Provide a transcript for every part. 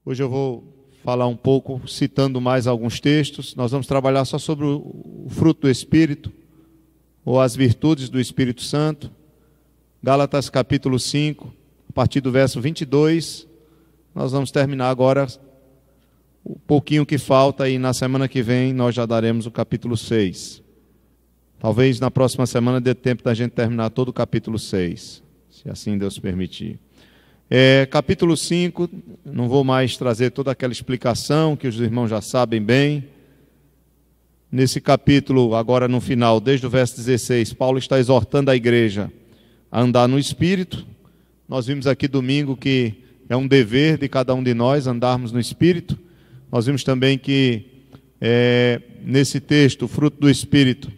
Hoje eu vou falar um pouco, citando mais alguns textos. Nós vamos trabalhar só sobre o fruto do Espírito, ou as virtudes do Espírito Santo. Gálatas capítulo 5, a partir do verso 22. Nós vamos terminar agora o pouquinho que falta, e na semana que vem nós já daremos o capítulo 6. Talvez na próxima semana dê tempo da gente terminar todo o capítulo 6, se assim Deus permitir. Capítulo 5, não vou mais trazer toda aquela explicação que os irmãos já sabem bem. Nesse capítulo, agora no final, desde o verso 16, Paulo está exortando a igreja a andar no Espírito. Nós vimos aqui domingo que é um dever de cada um de nós andarmos no Espírito. Nós vimos também que nesse texto, o fruto do Espírito,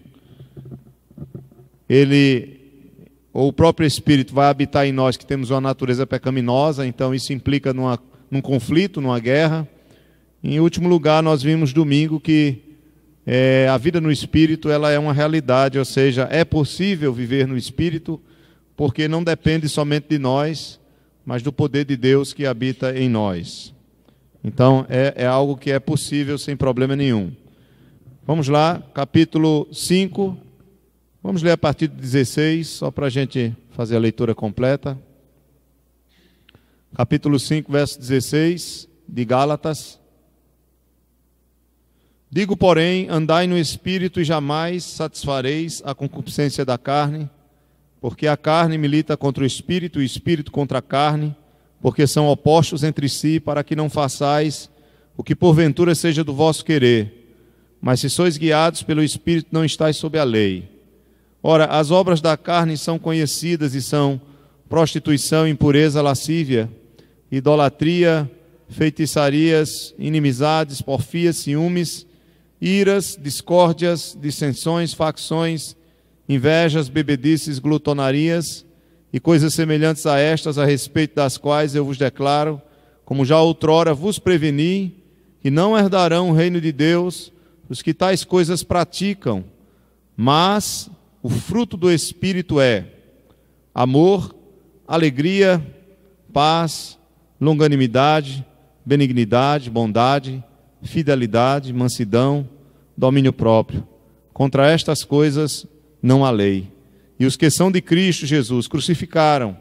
o próprio Espírito vai habitar em nós, que temos uma natureza pecaminosa, então isso implica num conflito, numa guerra. Em último lugar, nós vimos domingo que a vida no Espírito ela é uma realidade, ou seja, é possível viver no Espírito, porque não depende somente de nós, mas do poder de Deus que habita em nós. Então, é algo que é possível sem problema nenhum. Vamos lá, capítulo 5, vamos ler a partir do 16, só para a gente fazer a leitura completa. Capítulo 5, verso 16, de Gálatas. Digo, porém, andai no Espírito e jamais satisfareis a concupiscência da carne, porque a carne milita contra o Espírito e o Espírito contra a carne, porque são opostos entre si, para que não façais o que porventura seja do vosso querer. Mas se sois guiados pelo Espírito, não estáis sob a lei. Ora, as obras da carne são conhecidas e são prostituição, impureza, lascívia, idolatria, feitiçarias, inimizades, porfias, ciúmes, iras, discórdias, dissensões, facções, invejas, bebedices, glutonarias e coisas semelhantes a estas, a respeito das quais eu vos declaro, como já outrora vos preveni, que não herdarão o reino de Deus os que tais coisas praticam, mas o fruto do Espírito é amor, alegria, paz, longanimidade, benignidade, bondade, fidelidade, mansidão, domínio próprio. Contra estas coisas não há lei. E os que são de Cristo Jesus crucificaram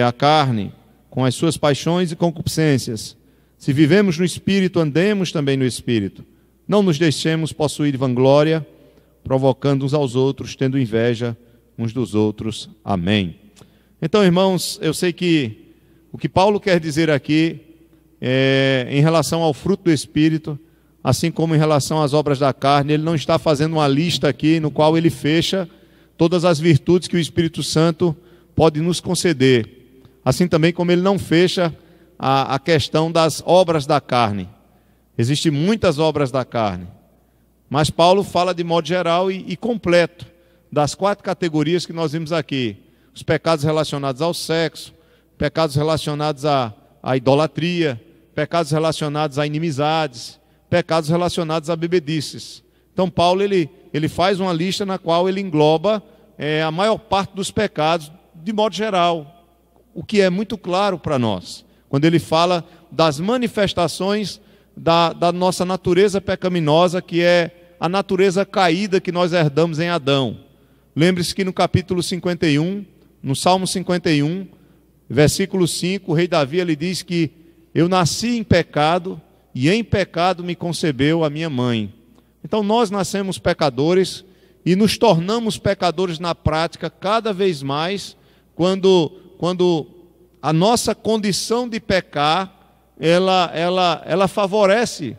a carne com as suas paixões e concupiscências. Se vivemos no Espírito, andemos também no Espírito. Não nos deixemos possuir de vanglória, provocando uns aos outros, tendo inveja uns dos outros. Amém. Então, irmãos, eu sei que o que Paulo quer dizer aqui em relação ao fruto do Espírito, assim como em relação às obras da carne, ele não está fazendo uma lista aqui no qual ele fecha todas as virtudes que o Espírito Santo pode nos conceder. Assim também como ele não fecha a questão das obras da carne. Existem muitas obras da carne, mas Paulo fala de modo geral e completo das 4 categorias que nós vimos aqui: os pecados relacionados ao sexo, pecados relacionados à idolatria, pecados relacionados a inimizades, pecados relacionados a bebedices. Então Paulo ele faz uma lista na qual ele engloba a maior parte dos pecados de modo geral, o que é muito claro para nós, quando ele fala das manifestações da nossa natureza pecaminosa, que é a natureza caída que nós herdamos em Adão. Lembre-se que no capítulo 51, no Salmo 51, versículo 5, o rei Davi ele diz que eu nasci em pecado e em pecado me concebeu a minha mãe. Então nós nascemos pecadores e nos tornamos pecadores na prática cada vez mais quando a nossa condição de pecar ela favorece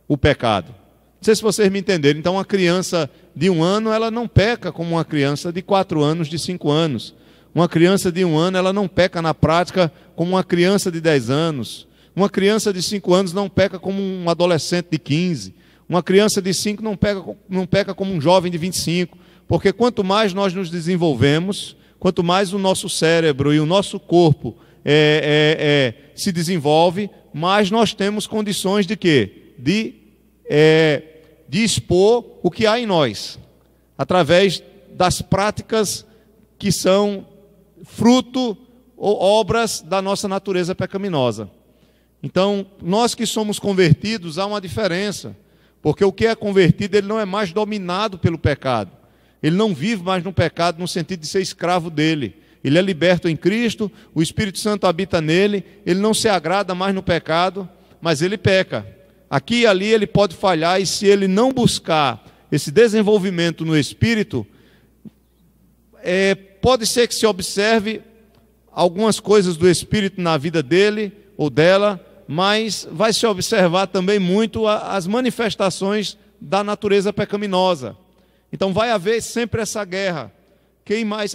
o pecado. Não sei se vocês me entenderam. Então uma criança de 1 ano ela não peca como uma criança de 4 anos, de 5 anos. Uma criança de 1 ano ela não peca na prática como uma criança de 10 anos. Uma criança de 5 anos não peca como um adolescente de 15. Uma criança de 5 não peca como um jovem de 25. Porque quanto mais nós nos desenvolvemos, quanto mais o nosso cérebro e o nosso corpo se desenvolve, mais nós temos condições de quê? De expor o que há em nós, através das práticas que são fruto ou obras da nossa natureza pecaminosa. Então, nós que somos convertidos, há uma diferença, porque o que é convertido, ele não é mais dominado pelo pecado, ele não vive mais no pecado no sentido de ser escravo dele, ele é liberto em Cristo, o Espírito Santo habita nele, ele não se agrada mais no pecado, mas ele peca. Aqui e ali ele pode falhar, e se ele não buscar esse desenvolvimento no Espírito, pode ser que se observe algumas coisas do Espírito na vida dele ou dela, mas vai se observar também muito as manifestações da natureza pecaminosa. Então vai haver sempre essa guerra.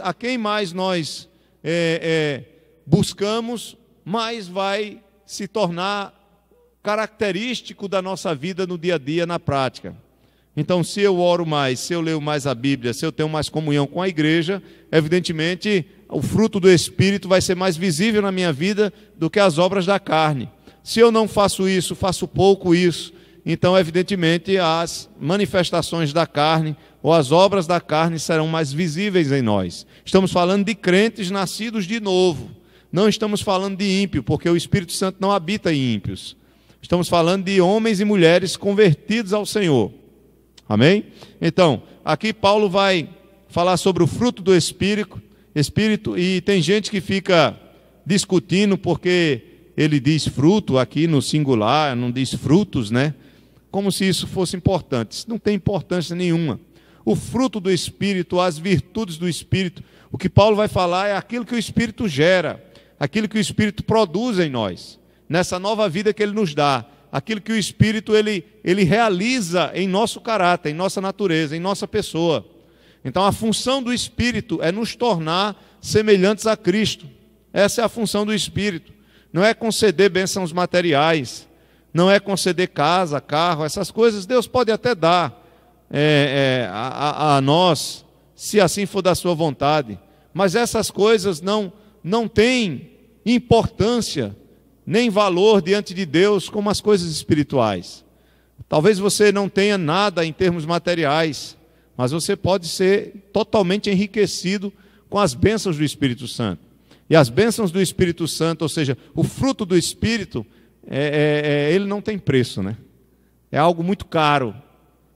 A quem mais nós buscamos, mais vai se tornar característico da nossa vida no dia a dia, na prática. Então, se eu oro mais, se eu leio mais a Bíblia, se eu tenho mais comunhão com a igreja, evidentemente o fruto do Espírito vai ser mais visível na minha vida do que as obras da carne. Se eu não faço isso, faço pouco isso, então evidentemente as manifestações da carne ou as obras da carne serão mais visíveis em nós. Estamos falando de crentes nascidos de novo, não estamos falando de ímpio, porque o Espírito Santo não habita em ímpios. Estamos falando de homens e mulheres convertidos ao Senhor. Amém? Então, aqui Paulo vai falar sobre o fruto do Espírito, e tem gente que fica discutindo porque ele diz fruto aqui no singular, não diz frutos, né? Como se isso fosse importante. Isso não tem importância nenhuma. O fruto do Espírito, as virtudes do Espírito, o que Paulo vai falar é aquilo que o Espírito gera, aquilo que o Espírito produz em nós, nessa nova vida que ele nos dá, aquilo que o Espírito ele realiza em nosso caráter, em nossa natureza, em nossa pessoa. Então a função do Espírito é nos tornar semelhantes a Cristo. Essa é a função do Espírito. Não é conceder bênçãos materiais, não é conceder casa, carro, essas coisas Deus pode até dar a nós, se assim for da sua vontade, mas essas coisas não têm importância nem valor diante de Deus como as coisas espirituais. Talvez você não tenha nada em termos materiais, mas você pode ser totalmente enriquecido com as bênçãos do Espírito Santo. E as bênçãos do Espírito Santo, ou seja, o fruto do Espírito, ele não tem preço, né? É algo muito caro,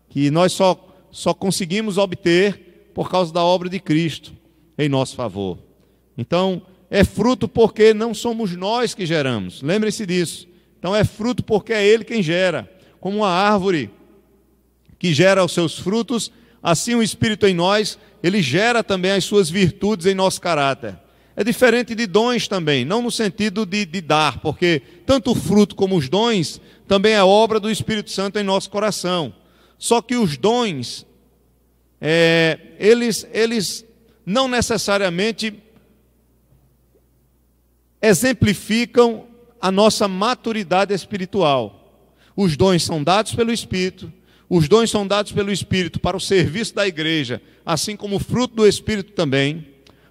que nós só conseguimos obter por causa da obra de Cristo em nosso favor. Então, é fruto porque não somos nós que geramos, lembrem-se disso. Então é fruto porque é Ele quem gera. Como uma árvore que gera os seus frutos, assim o Espírito em nós, Ele gera também as suas virtudes em nosso caráter. É diferente de dons também, não no sentido de dar, porque tanto o fruto como os dons também é obra do Espírito Santo em nosso coração. Só que os dons, eles não necessariamente exemplificam a nossa maturidade espiritual. Os dons são dados pelo Espírito, os dons são dados pelo Espírito para o serviço da igreja, assim como o fruto do Espírito também,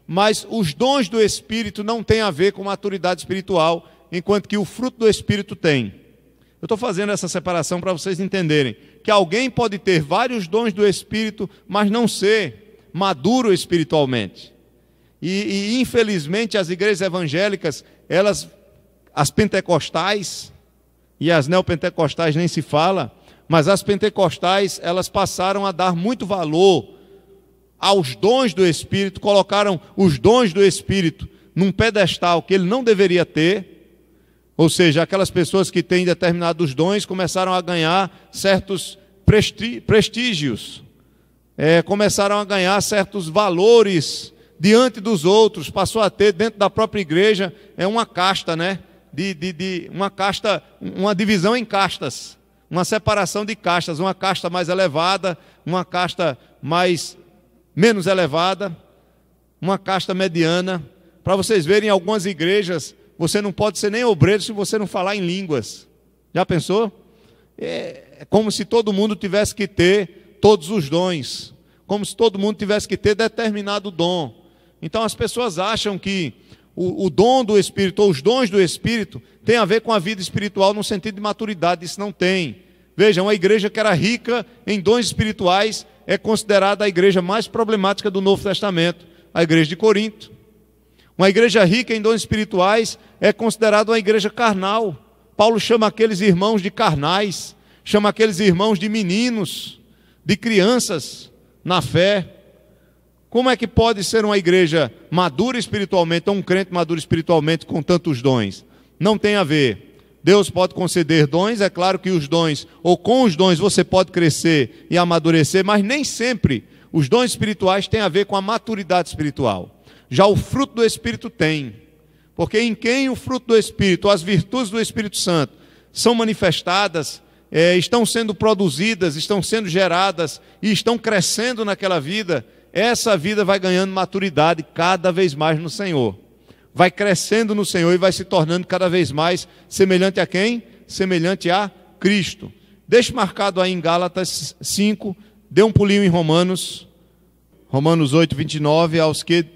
mas os dons do Espírito não têm a ver com maturidade espiritual, enquanto que o fruto do Espírito tem. Eu estou fazendo essa separação para vocês entenderem que alguém pode ter vários dons do Espírito, mas não ser maduro espiritualmente. E infelizmente as igrejas evangélicas, as pentecostais, e as neopentecostais nem se fala, mas as pentecostais, elas passaram a dar muito valor aos dons do Espírito, colocaram os dons do Espírito num pedestal que ele não deveria ter, ou seja, aquelas pessoas que têm determinados dons começaram a ganhar certos prestígios, começaram a ganhar certos valores diante dos outros, passou a ter dentro da própria igreja uma casta, né? Uma casta, uma divisão em castas, uma separação de castas, uma casta mais elevada, uma casta menos elevada, uma casta mediana. Para vocês verem, em algumas igrejas, você não pode ser nem obreiro se você não falar em línguas. Já pensou? É como se todo mundo tivesse que ter todos os dons, como se todo mundo tivesse que ter determinado dom. Então as pessoas acham que o dom do Espírito, ou os dons do Espírito, tem a ver com a vida espiritual no sentido de maturidade. Isso não tem. Vejam, uma igreja que era rica em dons espirituais é considerada a igreja mais problemática do Novo Testamento, a igreja de Corinto. Uma igreja rica em dons espirituais é considerada uma igreja carnal, Paulo chama aqueles irmãos de carnais, chama aqueles irmãos de meninos, de crianças na fé. Como é que pode ser uma igreja madura espiritualmente, ou um crente maduro espiritualmente com tantos dons? Não tem a ver. Deus pode conceder dons, é claro que os dons, ou com os dons você pode crescer e amadurecer, mas nem sempre os dons espirituais têm a ver com a maturidade espiritual. Já o fruto do Espírito tem, porque em quem o fruto do Espírito, as virtudes do Espírito Santo são manifestadas, estão sendo produzidas, estão sendo geradas e estão crescendo naquela vida, essa vida vai ganhando maturidade cada vez mais no Senhor. Vai crescendo no Senhor e vai se tornando cada vez mais semelhante a quem? Semelhante a Cristo. Deixe marcado aí em Gálatas 5, dê um pulinho em Romanos 8, 29,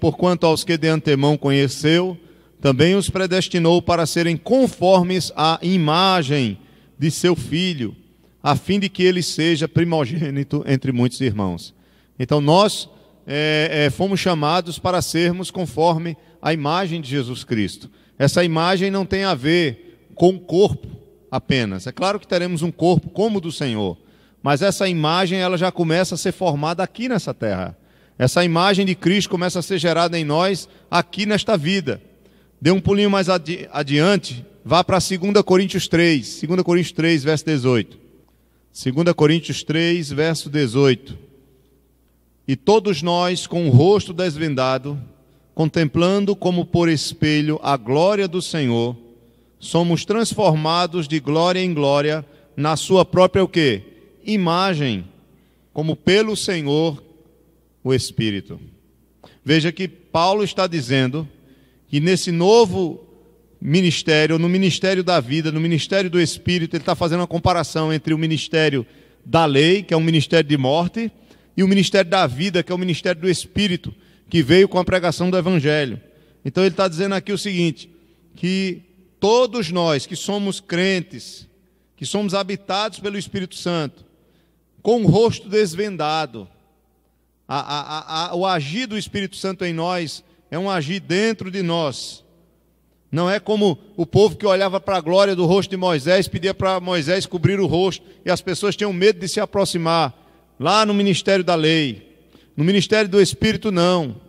porquanto aos que de antemão conheceu, também os predestinou para serem conformes à imagem de seu Filho, a fim de que ele seja primogênito entre muitos irmãos. Então nós fomos chamados para sermos conforme a imagem de Jesus Cristo. Essa imagem não tem a ver com o corpo apenas. É claro que teremos um corpo como o do Senhor, mas essa imagem ela já começa a ser formada aqui nessa terra. Essa imagem de Cristo começa a ser gerada em nós aqui nesta vida. Dê um pulinho mais adiante, vá para 2 Coríntios 3, 2 Coríntios 3, verso 18. 2 Coríntios 3, verso 18. E todos nós, com o rosto desvendado, contemplando como por espelho a glória do Senhor, somos transformados de glória em glória na sua própria o quê? Imagem, como pelo Senhor o Espírito. Veja que Paulo está dizendo que nesse novo ministério, no ministério da vida, no ministério do Espírito, ele está fazendo uma comparação entre o ministério da lei, que é um ministério de morte, e o ministério da vida, que é o ministério do Espírito, que veio com a pregação do Evangelho. Então ele está dizendo aqui o seguinte, que todos nós que somos crentes, que somos habitados pelo Espírito Santo, com o rosto desvendado, o agir do Espírito Santo em nós é um agir dentro de nós. Não é como o povo que olhava para a glória do rosto de Moisés, pedia para Moisés cobrir o rosto, e as pessoas tinham medo de se aproximar. Lá no ministério da lei, no ministério do Espírito não.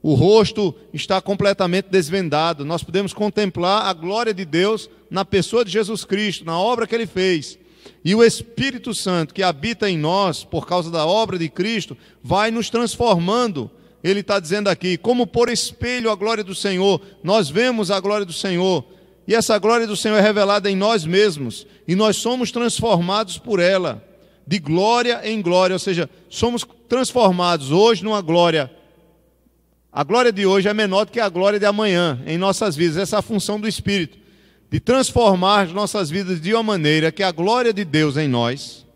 O rosto está completamente desvendado. Nós podemos contemplar a glória de Deus na pessoa de Jesus Cristo, na obra que Ele fez. E o Espírito Santo que habita em nós, por causa da obra de Cristo, vai nos transformando. Ele está dizendo aqui, como por espelho a glória do Senhor, nós vemos a glória do Senhor, e essa glória do Senhor é revelada em nós mesmos, e nós somos transformados por ela, de glória em glória, ou seja, somos transformados hoje numa glória. A glória de hoje é menor do que a glória de amanhã em nossas vidas. Essa é a função do Espírito, de transformar as nossas vidas de uma maneira que a glória de Deus em nós,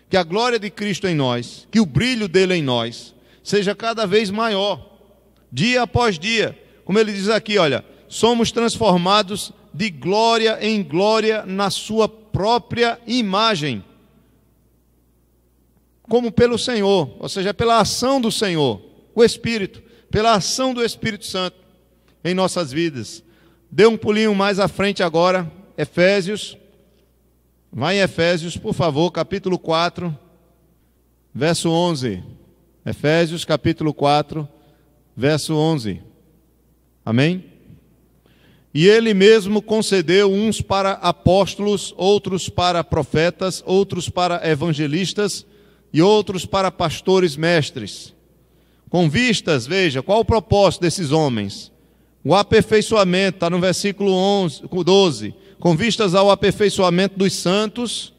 que a glória de Cristo em nós, que o brilho dele em nós, seja cada vez maior, dia após dia. Como ele diz aqui, olha, somos transformados de glória em glória na sua própria imagem, como pelo Senhor, ou seja, pela ação do Senhor, o Espírito, pela ação do Espírito Santo em nossas vidas. Dê um pulinho mais à frente agora, Efésios, vai em Efésios, por favor, capítulo 4, verso 11. Efésios, capítulo 4, verso 11. Amém? E ele mesmo concedeu uns para apóstolos, outros para profetas, outros para evangelistas e outros para pastores mestres. Com vistas, veja, qual o propósito desses homens? O aperfeiçoamento, está no versículo 12. Com vistas ao aperfeiçoamento dos santos,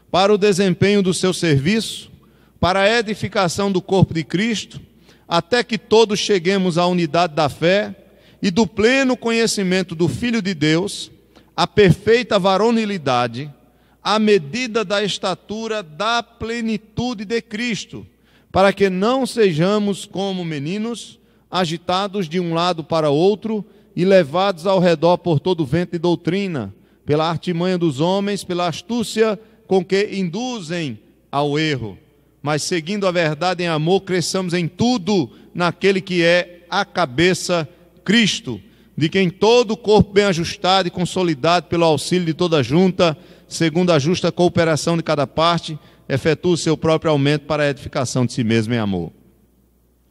para o desempenho do seu serviço, para a edificação do corpo de Cristo, até que todos cheguemos à unidade da fé e do pleno conhecimento do Filho de Deus, à perfeita varonilidade, à medida da estatura da plenitude de Cristo, para que não sejamos como meninos, agitados de um lado para outro e levados ao redor por todo o vento de doutrina, pela artimanha dos homens, pela astúcia com que induzem ao erro. Mas seguindo a verdade em amor, cresçamos em tudo naquele que é a cabeça, Cristo, de quem todo o corpo bem ajustado e consolidado pelo auxílio de toda a junta, segundo a justa cooperação de cada parte, efetua o seu próprio aumento para a edificação de si mesmo em amor.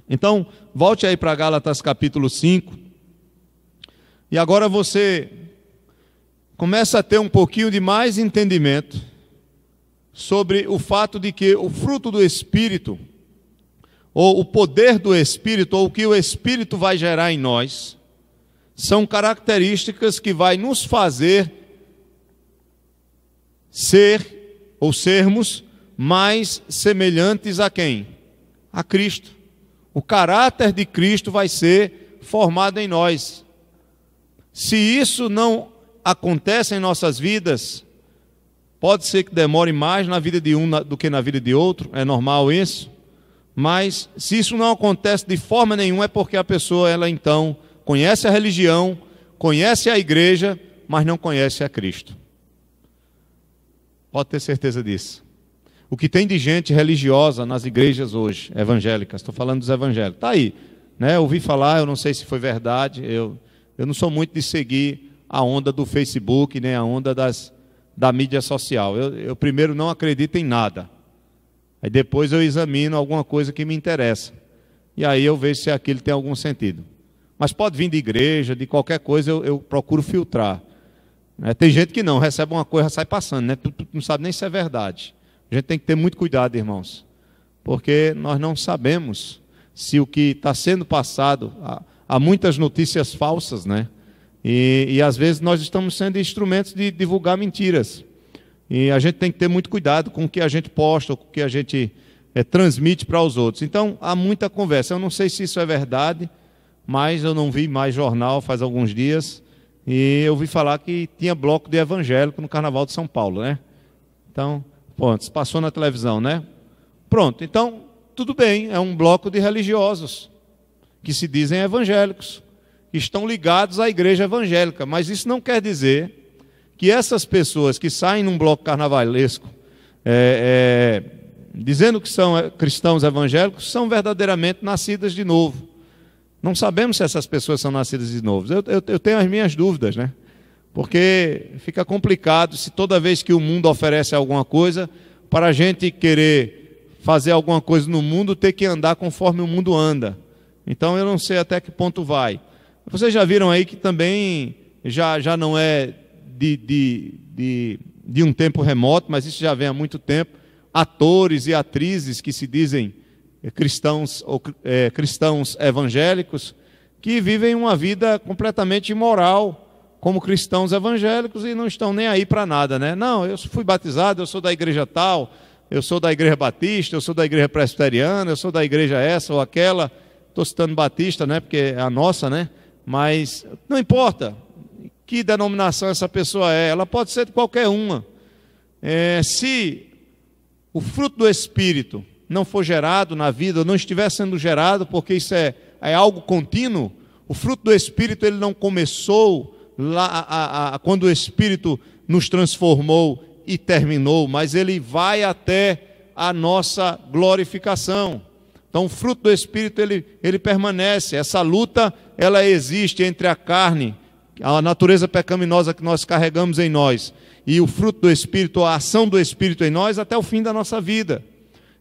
Então, volte aí para Gálatas capítulo 5, e agora você começa a ter um pouquinho de mais entendimento sobre o fato de que o fruto do Espírito, ou o poder do Espírito, ou o que o Espírito vai gerar em nós, são características que vai nos fazer ser, ou sermos, mais semelhantes a quem? A Cristo. O caráter de Cristo vai ser formado em nós. Se isso não acontece em nossas vidas, pode ser que demore mais na vida de um do que na vida de outro, é normal isso, mas se isso não acontece de forma nenhuma, é porque a pessoa, ela então conhece a religião, conhece a igreja, mas não conhece a Cristo. Pode ter certeza disso. O que tem de gente religiosa nas igrejas hoje, evangélicas, estou falando dos evangélicos, está aí, né? Eu ouvi falar, eu não sei se foi verdade, eu não sou muito de seguir a onda do Facebook, nem a onda da mídia social. Eu primeiro não acredito em nada. Aí depois eu examino alguma coisa que me interessa. E aí eu vejo se aquilo tem algum sentido. Mas pode vir de igreja, de qualquer coisa, eu procuro filtrar. Tem gente que não, recebe uma coisa, sai passando, né? Tu não sabe nem se é verdade. A gente tem que ter muito cuidado, irmãos. Porque nós não sabemos se o que está sendo passado... Há muitas notícias falsas, né? E às vezes nós estamos sendo instrumentos de divulgar mentiras. E a gente tem que ter muito cuidado com o que a gente posta, com o que a gente transmite para os outros. Então, há muita conversa. Eu não sei se isso é verdade, mas eu não vi mais jornal faz alguns dias. E eu ouvi falar que tinha bloco de evangélico no Carnaval de São Paulo, né? Então, pronto, passou na televisão, né? Pronto, então, tudo bem, é um bloco de religiosos que se dizem evangélicos, que estão ligados à igreja evangélica, mas isso não quer dizer que essas pessoas que saem num bloco carnavalesco, dizendo que são cristãos evangélicos, são verdadeiramente nascidas de novo. Não sabemos se essas pessoas são nascidas de novo. Eu tenho as minhas dúvidas, né? Porque fica complicado se toda vez que o mundo oferece alguma coisa, para a gente querer fazer alguma coisa no mundo, ter que andar conforme o mundo anda. Então eu não sei até que ponto vai. Vocês já viram aí que também já não é de um tempo remoto, mas isso já vem há muito tempo, atores e atrizes que se dizem cristãos ou cristãos evangélicos, que vivem uma vida completamente imoral como cristãos evangélicos e não estão nem aí para nada, né? Não, eu fui batizado, eu sou da igreja tal, eu sou da igreja batista, eu sou da igreja presbiteriana, eu sou da igreja essa ou aquela. Estou citando Batista, né, porque é a nossa, né? Mas não importa que denominação essa pessoa é, ela pode ser de qualquer uma. Se o fruto do Espírito não for gerado na vida, ou não estiver sendo gerado, porque isso é algo contínuo, o fruto do Espírito ele não começou lá quando o Espírito nos transformou e terminou, mas ele vai até a nossa glorificação. Então o fruto do Espírito ele permanece. Essa luta ela existe entre a carne, a natureza pecaminosa que nós carregamos em nós, e o fruto do Espírito, a ação do Espírito em nós até o fim da nossa vida.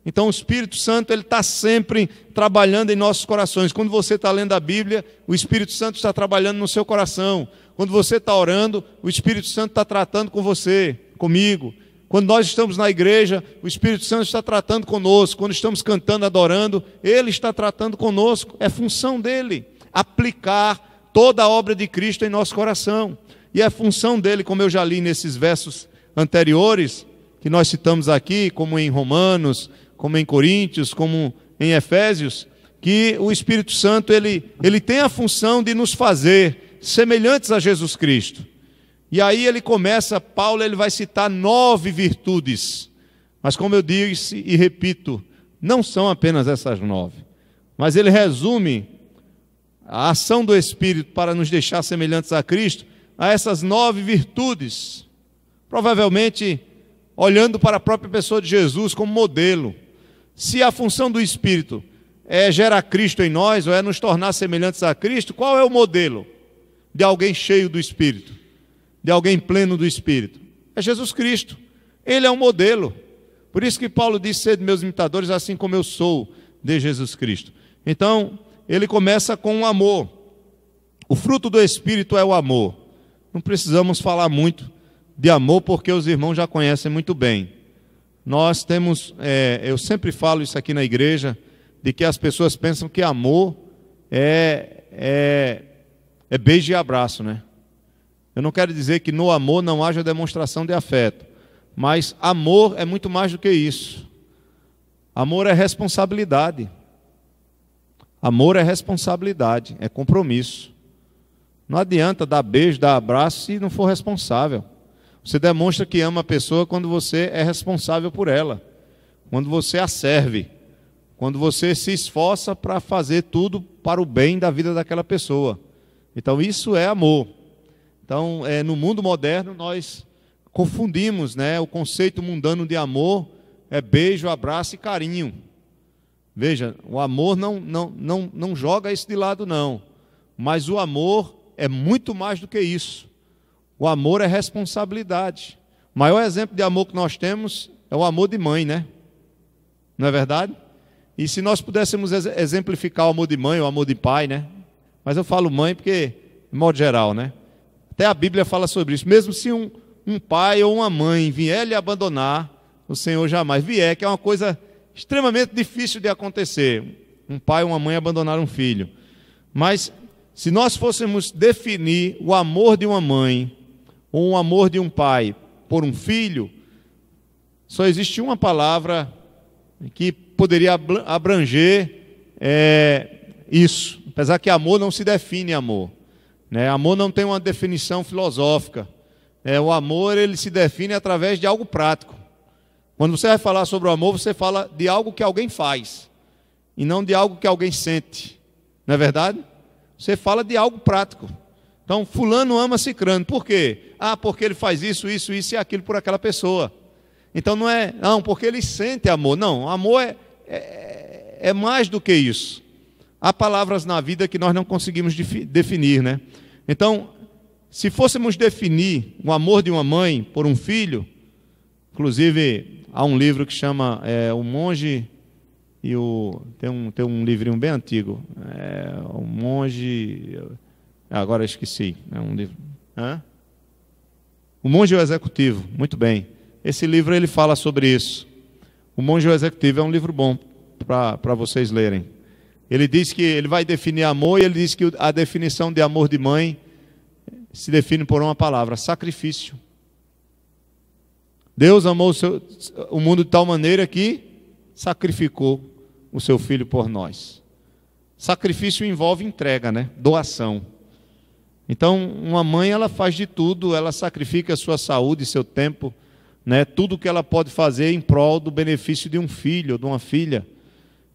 Então o Espírito Santo ele está sempre trabalhando em nossos corações. Quando você está lendo a Bíblia, o Espírito Santo está trabalhando no seu coração. Quando você está orando, o Espírito Santo está tratando com você, comigo. Quando nós estamos na igreja, o Espírito Santo está tratando conosco. Quando estamos cantando, adorando, Ele está tratando conosco. É função dEle aplicar toda a obra de Cristo em nosso coração. E é função dEle, como eu já li nesses versos anteriores, que nós citamos aqui, como em Romanos, como em Coríntios, como em Efésios, que o Espírito Santo ele tem a função de nos fazer semelhantes a Jesus Cristo. E aí ele começa, Paulo ele vai citar 9 virtudes. Mas como eu disse e repito, não são apenas essas 9. Mas ele resume a ação do Espírito para nos deixar semelhantes a Cristo, a essas 9 virtudes. Provavelmente olhando para a própria pessoa de Jesus como modelo. Se a função do Espírito é gerar Cristo em nós, ou é nos tornar semelhantes a Cristo, qual é o modelo? de alguém cheio do Espírito, de alguém pleno do Espírito? É Jesus Cristo. Ele é um modelo. Por isso que Paulo diz: sede meus imitadores, assim como eu sou de Jesus Cristo. Então, ele começa com o amor. O fruto do Espírito é o amor. Não precisamos falar muito de amor, porque os irmãos já conhecem muito bem. Nós temos, eu sempre falo isso aqui na igreja, de que as pessoas pensam que amor é beijo e abraço, né? Eu não quero dizer que no amor não haja demonstração de afeto, mas amor é muito mais do que isso. Amor é responsabilidade. Amor é responsabilidade, é compromisso. Não adianta dar beijo, dar abraço se não for responsável. Você demonstra que ama a pessoa quando você é responsável por ela, quando você a serve, quando você se esforça para fazer tudo para o bem da vida daquela pessoa. Então isso é amor. Então no mundo moderno nós confundimos, né, o conceito mundano de amor é beijo, abraço e carinho. Veja, o amor não joga isso de lado não, mas o amor é muito mais do que isso. O amor é responsabilidade. O maior exemplo de amor que nós temos é o amor de mãe, né? Não é verdade? E se nós pudéssemos exemplificar o amor de mãe, o amor de pai, né? Mas eu falo mãe porque, de modo geral, né? Até a Bíblia fala sobre isso. Mesmo se um pai ou uma mãe vier lhe abandonar, o Senhor jamais vier, que é uma coisa extremamente difícil de acontecer. Um pai ou uma mãe abandonar um filho. Mas se nós fôssemos definir o amor de uma mãe ou o amor de um pai por um filho, só existe uma palavra que poderia abranger isso. Apesar que amor não se define amor, né? Amor não tem uma definição filosófica. O amor ele se define através de algo prático. Quando você vai falar sobre o amor, você fala de algo que alguém faz e não de algo que alguém sente. Não é verdade? Você fala de algo prático. Então, fulano ama cicrano. Por quê? Porque ele faz isso, isso, isso e aquilo por aquela pessoa. Então não, porque ele sente amor. Não, amor é mais do que isso. Há palavras na vida que nós não conseguimos definir, né? Então, se fôssemos definir o amor de uma mãe por um filho, inclusive há um livro que chama O Monge e tem um livrinho bem antigo, O Monge, agora esqueci, é um livro, O Monge e o Executivo, muito bem. Esse livro ele fala sobre isso. O Monge e o Executivo é um livro bom para vocês lerem. Ele diz que ele vai definir amor e ele diz que a definição de amor de mãe se define por uma palavra: sacrifício. Deus amou o mundo de tal maneira que sacrificou o seu filho por nós. Sacrifício envolve entrega, né? Doação. Então, uma mãe ela faz de tudo, ela sacrifica a sua saúde, seu tempo, né? Tudo que ela pode fazer em prol do benefício de um filho ou de uma filha.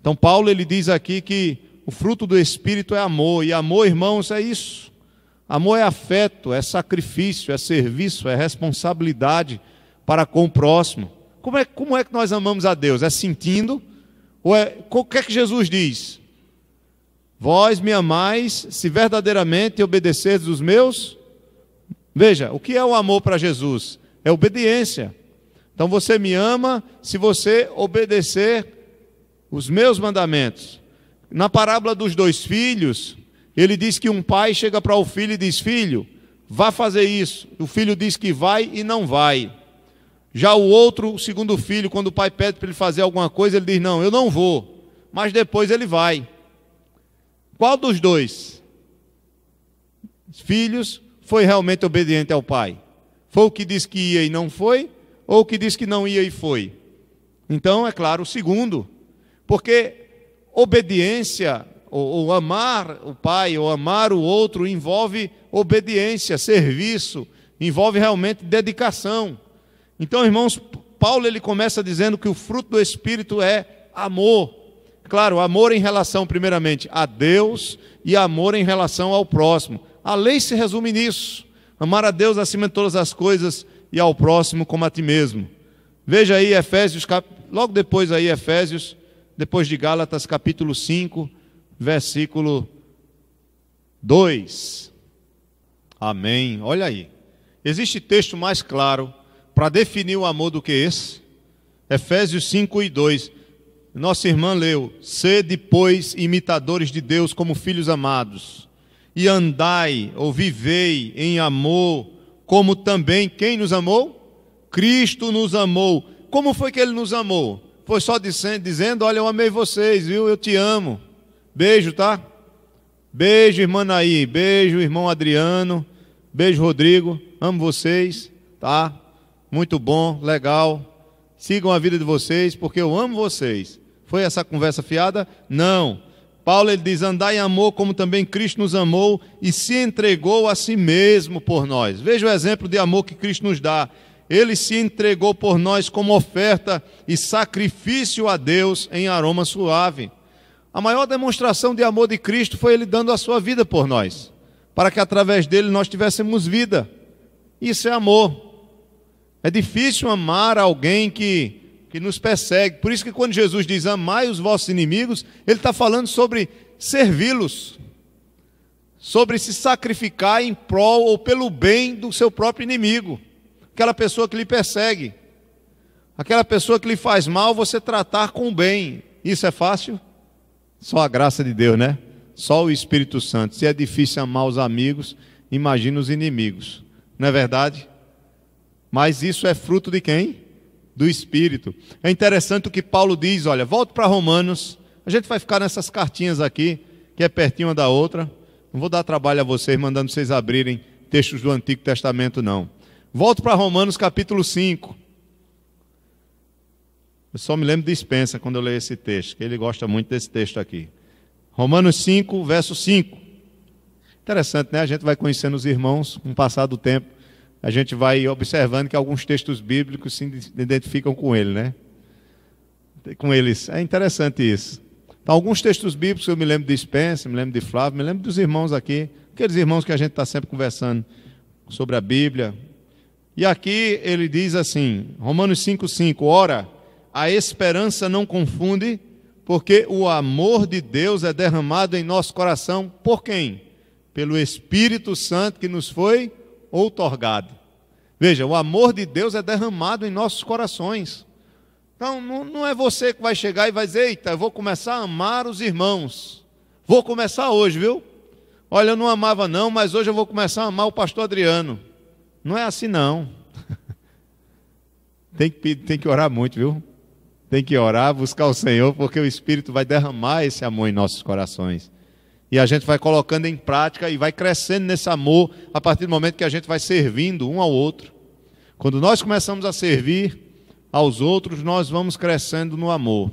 Então, Paulo ele diz aqui que o fruto do Espírito é amor, e amor, irmãos, é isso. Amor é afeto, é sacrifício, é serviço, é responsabilidade para com o próximo. Como é que nós amamos a Deus? É sentindo? Ou o que é que Jesus diz? Vós me amais se verdadeiramente obedecerdes os meus. Veja, o que é o amor para Jesus? É obediência. Então você me ama se você obedecer os meus mandamentos. Na parábola dos 2 filhos, ele diz que um pai chega para o filho e diz: filho, vá fazer isso. O filho diz que vai e não vai. Já o segundo filho, quando o pai pede para ele fazer alguma coisa, ele diz: não, eu não vou, mas depois ele vai. Qual dos 2 filhos foi realmente obediente ao pai? Foi o que disse que ia e não foi, ou o que disse que não ia e foi? Então, é claro, o segundo. Porque obediência, ou amar o pai, ou amar o outro, envolve obediência, serviço, envolve realmente dedicação. Então, irmãos, Paulo ele começa dizendo que o fruto do Espírito é amor. Claro, amor em relação, primeiramente, a Deus e amor em relação ao próximo. A lei se resume nisso: amar a Deus acima de todas as coisas e ao próximo como a ti mesmo. Veja aí Efésios, logo depois aí Efésios, depois de Gálatas, capítulo 5, versículo 2. Amém. Olha aí. Existe texto mais claro para definir o amor do que esse? Efésios 5:2. Nossa irmã leu: sede, pois, imitadores de Deus como filhos amados, e andai ou vivei em amor, como também quem nos amou? Cristo nos amou. Como foi que ele nos amou? Foi só dizendo: olha, eu amei vocês, viu? Eu te amo. Beijo, tá? Beijo, irmã Naí. Beijo, irmão Adriano. Beijo, Rodrigo. Amo vocês, tá? Muito bom, legal. Sigam a vida de vocês, porque eu amo vocês. Foi essa conversa fiada? Não. Paulo ele diz: andai em amor como também Cristo nos amou e se entregou a si mesmo por nós. Veja o exemplo de amor que Cristo nos dá. Ele se entregou por nós como oferta e sacrifício a Deus em aroma suave. A maior demonstração de amor de Cristo foi ele dando a sua vida por nós, para que através dele nós tivéssemos vida. Isso é amor. É difícil amar alguém que nos persegue. Por isso que quando Jesus diz: amai os vossos inimigos, ele está falando sobre servi-los, sobre se sacrificar em prol ou pelo bem do seu próprio inimigo, aquela pessoa que lhe persegue, aquela pessoa que lhe faz mal, você tratar com o bem. Isso é fácil? Só a graça de Deus, né? Só o Espírito Santo. Se é difícil amar os amigos, imagina os inimigos. Não é verdade? Mas isso é fruto de quem? Do Espírito. É interessante o que Paulo diz. Olha, volto para Romanos. A gente vai ficar nessas cartinhas aqui, que é pertinho uma da outra. Não vou dar trabalho a vocês, mandando vocês abrirem textos do Antigo Testamento, não. Volto para Romanos capítulo 5. Eu só me lembro de Spencer quando eu leio esse texto, que ele gosta muito desse texto aqui. Romanos 5, verso 5. Interessante, né? A gente vai conhecendo os irmãos com o passar do tempo. A gente vai observando que alguns textos bíblicos se identificam com ele, né? Com eles. É interessante isso. Então, alguns textos bíblicos eu me lembro de Spencer, me lembro de Flávio, me lembro dos irmãos aqui, aqueles irmãos que a gente está sempre conversando sobre a Bíblia. E aqui ele diz assim, Romanos 5:5, ora, a esperança não confunde, porque o amor de Deus é derramado em nosso coração por quem? Pelo Espírito Santo que nos foi outorgado. Veja, o amor de Deus é derramado em nossos corações. Então, não é você que vai chegar e vai dizer: eita, eu vou começar a amar os irmãos. Vou começar hoje, viu? Olha, eu não amava não, mas hoje eu vou começar a amar o pastor Adriano. Não é assim não. Tem que orar muito, viu? Tem que orar, buscar o Senhor, porque o Espírito vai derramar esse amor em nossos corações. E a gente vai colocando em prática e vai crescendo nesse amor a partir do momento que a gente vai servindo um ao outro. Quando nós começamos a servir aos outros, nós vamos crescendo no amor.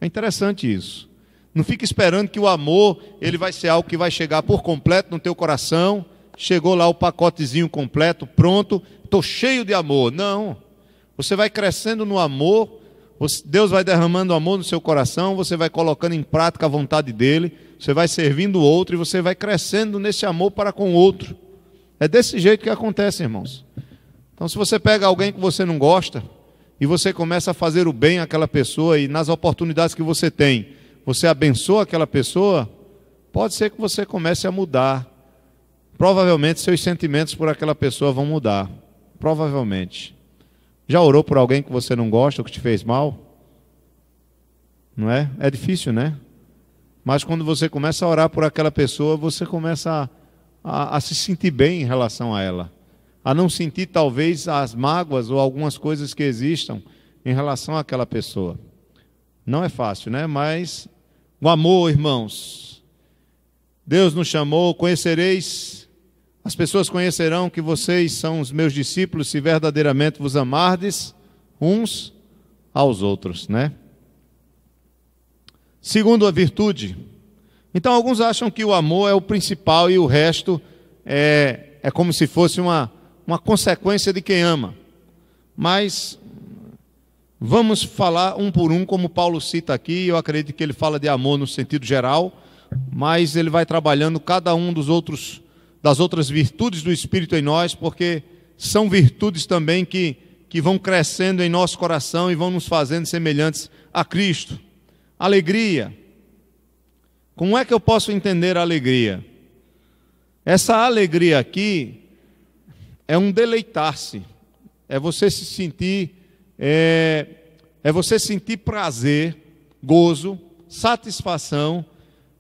É interessante isso. Não fique esperando que o amor ele vai ser algo que vai chegar por completo no teu coração. Chegou lá o pacotezinho completo, pronto, estou cheio de amor. Não. Você vai crescendo no amor. Deus vai derramando amor no seu coração, você vai colocando em prática a vontade dele, você vai servindo o outro e você vai crescendo nesse amor para com o outro. É desse jeito que acontece, irmãos. Então, se você pega alguém que você não gosta e você começa a fazer o bem àquela pessoa e nas oportunidades que você tem, você abençoa aquela pessoa, pode ser que você comece a mudar. Provavelmente seus sentimentos por aquela pessoa vão mudar. Provavelmente. Já orou por alguém que você não gosta ou que te fez mal? Não é? É difícil, né? Mas quando você começa a orar por aquela pessoa, você começa a se sentir bem em relação a ela. A não sentir talvez as mágoas ou algumas coisas que existam em relação àquela pessoa. Não é fácil, né? Mas o amor, irmãos. Deus nos chamou, conhecereis... As pessoas conhecerão que vocês são os meus discípulos se verdadeiramente vos amardes uns aos outros, né? Segundo a virtude. Então, alguns acham que o amor é o principal e o resto é como se fosse uma consequência de quem ama. Mas vamos falar um por um, como Paulo cita aqui. Eu acredito que ele fala de amor no sentido geral, mas ele vai trabalhando cada um das outras virtudes do Espírito em nós, porque são virtudes também que vão crescendo em nosso coração e vão nos fazendo semelhantes a Cristo. Alegria. Como é que eu posso entender a alegria? Essa alegria aqui é um deleitar-se, é você se sentir, é você sentir prazer, gozo, satisfação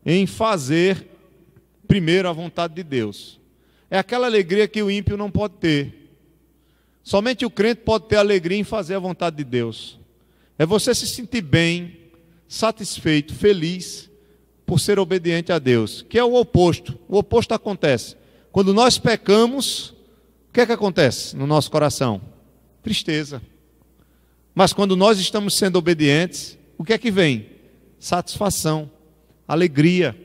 em fazer primeiro a vontade de Deus. É aquela alegria que o ímpio não pode ter. Somente o crente pode ter alegria em fazer a vontade de Deus. É você se sentir bem, satisfeito, feliz por ser obediente a Deus, que é o oposto. O oposto acontece. Quando nós pecamos, o que é que acontece no nosso coração? Tristeza. Mas quando nós estamos sendo obedientes, o que é que vem? Satisfação, alegria.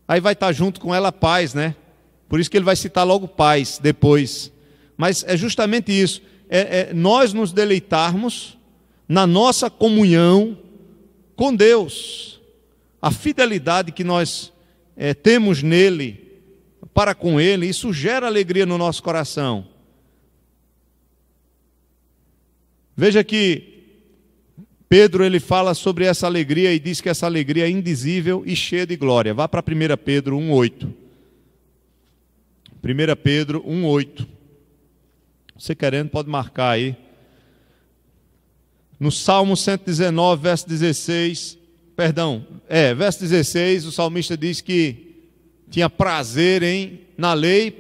Aí vai estar junto com ela paz, né? Por isso que ele vai citar logo paz depois. Mas é justamente isso, nós nos deleitarmos na nossa comunhão com Deus, a fidelidade que nós temos nele, para com ele, isso gera alegria no nosso coração. Veja que Pedro ele fala sobre essa alegria e diz que essa alegria é indizível e cheia de glória. Vá para 1 Pedro 1,8. 1 Pedro 1,8. Você querendo pode marcar aí. No Salmo 119, verso 16, verso 16, o salmista diz que tinha prazer na lei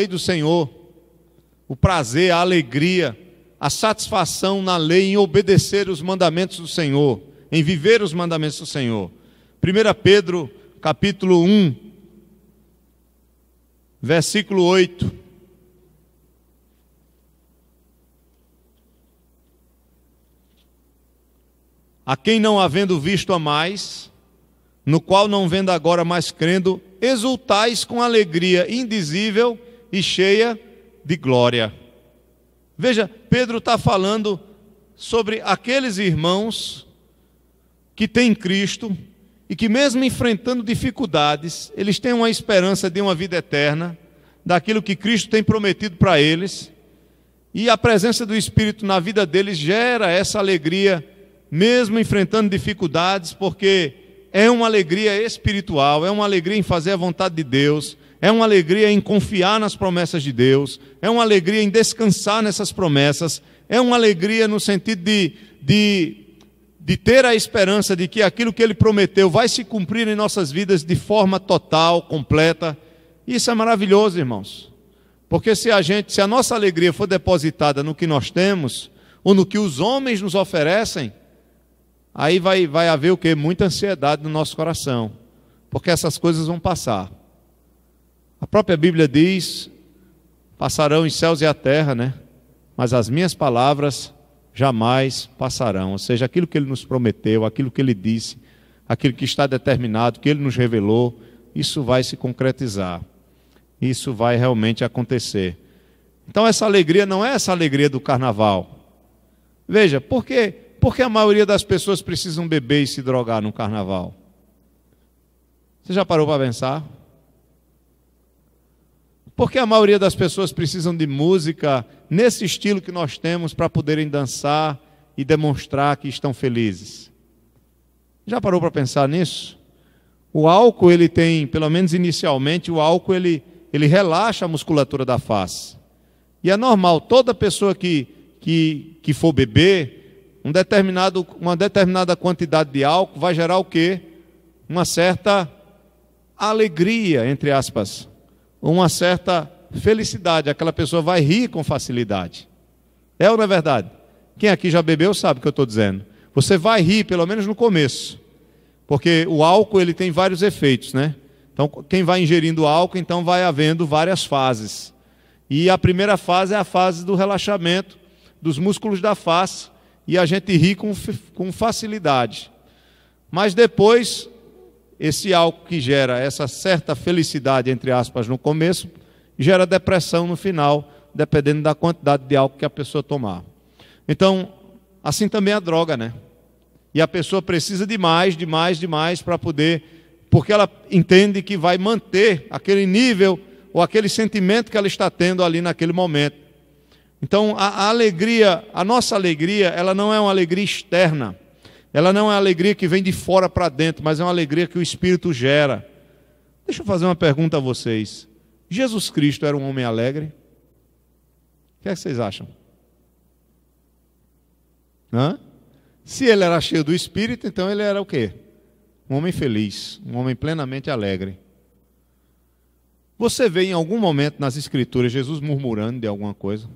do Senhor. O prazer, a alegria, a satisfação na lei em obedecer os mandamentos do Senhor, em viver os mandamentos do Senhor. 1 Pedro, capítulo 1, versículo 8. A quem não havendo visto a mais, no qual não vendo agora, mas crendo, exultais com alegria indizível e cheia de glória. Veja, Pedro está falando sobre aqueles irmãos que têm Cristo e que mesmo enfrentando dificuldades, eles têm uma esperança de uma vida eterna, daquilo que Cristo tem prometido para eles, e a presença do Espírito na vida deles gera essa alegria, mesmo enfrentando dificuldades, porque é uma alegria espiritual, é uma alegria em fazer a vontade de Deus, é uma alegria em confiar nas promessas de Deus, é uma alegria em descansar nessas promessas, é uma alegria no sentido de ter a esperança de que aquilo que Ele prometeu vai se cumprir em nossas vidas de forma total, completa. Isso é maravilhoso, irmãos, porque se a nossa alegria for depositada no que nós temos, ou no que os homens nos oferecem, aí vai haver o quê? Muita ansiedade no nosso coração, porque essas coisas vão passar. A própria Bíblia diz, passarão os céus e a terra, né? Mas as minhas palavras jamais passarão. Ou seja, aquilo que Ele nos prometeu, aquilo que Ele disse, aquilo que está determinado, que Ele nos revelou, isso vai se concretizar. Isso vai realmente acontecer. Então essa alegria não é essa alegria do carnaval. Veja, por que a maioria das pessoas precisam beber e se drogar no carnaval? Você já parou para pensar? Por que a maioria das pessoas precisam de música nesse estilo que nós temos para poderem dançar e demonstrar que estão felizes? Já parou para pensar nisso? O álcool, ele tem, pelo menos inicialmente, o álcool ele relaxa a musculatura da face. E é normal, toda pessoa que for beber, uma determinada quantidade de álcool vai gerar o quê? Uma certa alegria, entre aspas, uma certa felicidade. Aquela pessoa vai rir com facilidade. É ou não é verdade? Quem aqui já bebeu sabe o que eu estou dizendo. Você vai rir, pelo menos no começo, porque o álcool ele tem vários efeitos, né? Então, quem vai ingerindo álcool, então vai havendo várias fases. E a primeira fase é a fase do relaxamento dos músculos da face, e a gente ri com facilidade. Mas depois, esse álcool que gera essa certa felicidade, entre aspas, no começo, gera depressão no final, dependendo da quantidade de álcool que a pessoa tomar. Então, assim também a droga, né? E a pessoa precisa de mais para poder, porque ela entende que vai manter aquele nível ou aquele sentimento que ela está tendo ali naquele momento. Então, a alegria, a nossa alegria, ela não é uma alegria externa. Ela não é uma alegria que vem de fora para dentro, mas é uma alegria que o Espírito gera. Deixa eu fazer uma pergunta a vocês. Jesus Cristo era um homem alegre? O que é que vocês acham? Se ele era cheio do Espírito, então ele era o quê? Um homem feliz, um homem plenamente alegre. Você vê em algum momento nas Escrituras Jesus murmurando de alguma coisa?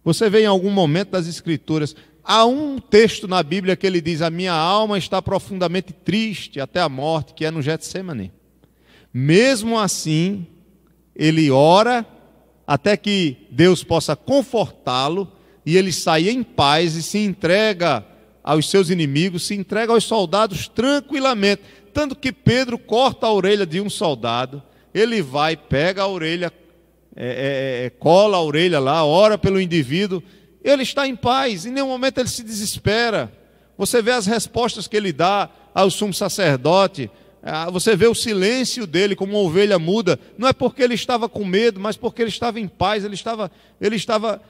Você vê em algum momento das Escrituras, há um texto na Bíblia que ele diz: a minha alma está profundamente triste até a morte, que é no Getsêmani. Mesmo assim, ele ora até que Deus possa confortá-lo e ele sai em paz e se entrega aos seus inimigos, se entrega aos soldados tranquilamente. Tanto que Pedro corta a orelha de um soldado, ele vai, pega a orelha, cola a orelha lá, ora pelo indivíduo, ele está em paz, em nenhum momento ele se desespera. Você vê as respostas que ele dá ao sumo sacerdote, você vê o silêncio dele como uma ovelha muda, não é porque ele estava com medo, mas porque ele estava em paz, ele estava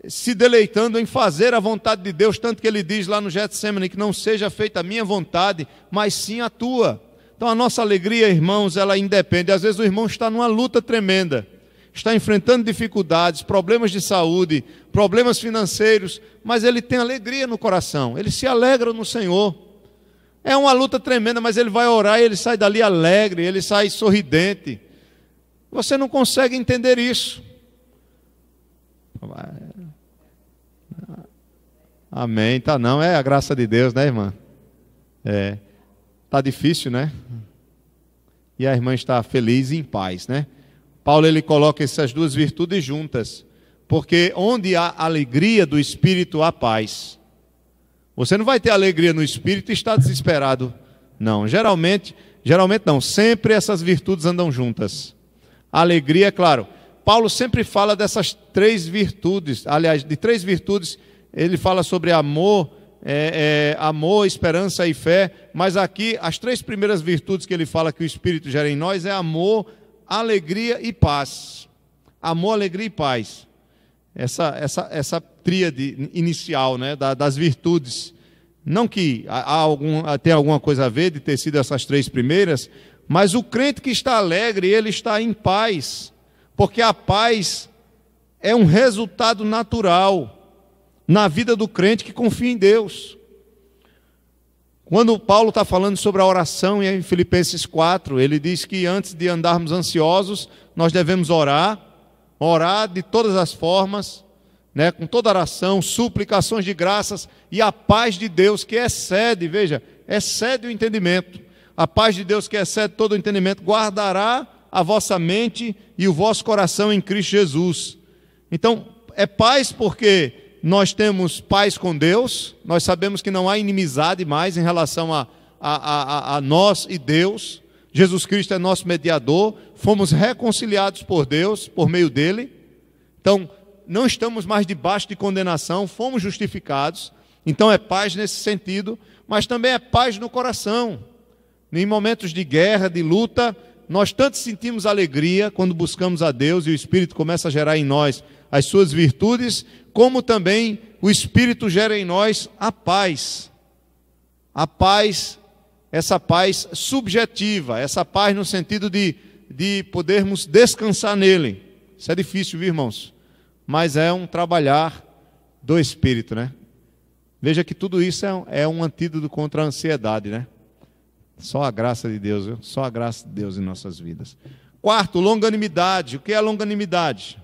se deleitando em fazer a vontade de Deus, tanto que ele diz lá no Getsêmani que não seja feita a minha vontade, mas sim a tua. Então a nossa alegria, irmãos, ela independe. Às vezes o irmão está numa luta tremenda, está enfrentando dificuldades, problemas de saúde, problemas financeiros, mas ele tem alegria no coração, ele se alegra no Senhor. É uma luta tremenda, mas ele vai orar e ele sai dali alegre, ele sai sorridente. Você não consegue entender isso. Amém, tá não, é a graça de Deus, né, irmã? Tá difícil, né? E a irmã está feliz e em paz, né? Paulo, ele coloca essas duas virtudes juntas, porque onde há alegria do Espírito, há paz. Você não vai ter alegria no Espírito e estar desesperado. Não, geralmente não, sempre essas virtudes andam juntas. A alegria, é claro, Paulo sempre fala dessas três virtudes, aliás, de três virtudes, ele fala sobre amor, amor, esperança e fé, mas aqui as três primeiras virtudes que ele fala que o Espírito gera em nós é amor, alegria e paz. Amor, alegria e paz. Essa tríade inicial, né, das virtudes. Não que tenha alguma coisa a ver de ter sido essas três primeiras, mas o crente que está alegre, ele está em paz, porque a paz é um resultado natural na vida do crente que confia em Deus. Quando Paulo está falando sobre a oração em Filipenses 4, ele diz que antes de andarmos ansiosos, nós devemos orar de todas as formas, né, com toda oração, suplicações de graças, e a paz de Deus que excede o entendimento. A paz de Deus que excede todo o entendimento guardará a vossa mente e o vosso coração em Cristo Jesus. Então, é paz porque nós temos paz com Deus, nós sabemos que não há inimizade mais em relação a nós e Deus. Jesus Cristo é nosso mediador, fomos reconciliados por Deus, por meio dele. Então, não estamos mais debaixo de condenação, fomos justificados. Então é paz nesse sentido, mas também é paz no coração. Em momentos de guerra, de luta, nós tanto sentimos alegria quando buscamos a Deus e o Espírito começa a gerar em nós as suas virtudes, como também o Espírito gera em nós a paz. A paz, essa paz subjetiva, essa paz no sentido de podermos descansar nele. Isso é difícil, viu, irmãos? Mas é um trabalhar do Espírito, né? Veja que tudo isso é um antídoto contra a ansiedade, né? Só a graça de Deus, viu? Só a graça de Deus em nossas vidas. Quarto, longanimidade. O que é longanimidade?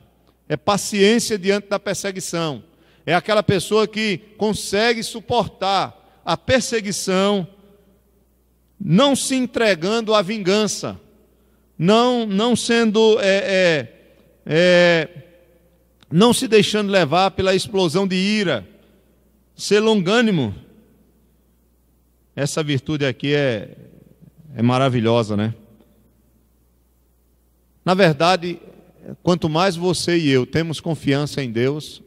É paciência diante da perseguição. É aquela pessoa que consegue suportar a perseguição, não se entregando à vingança, não sendo não se deixando levar pela explosão de ira, ser longânimo. Essa virtude aqui é maravilhosa, né? Na verdade, quanto mais você e eu temos confiança em Deus,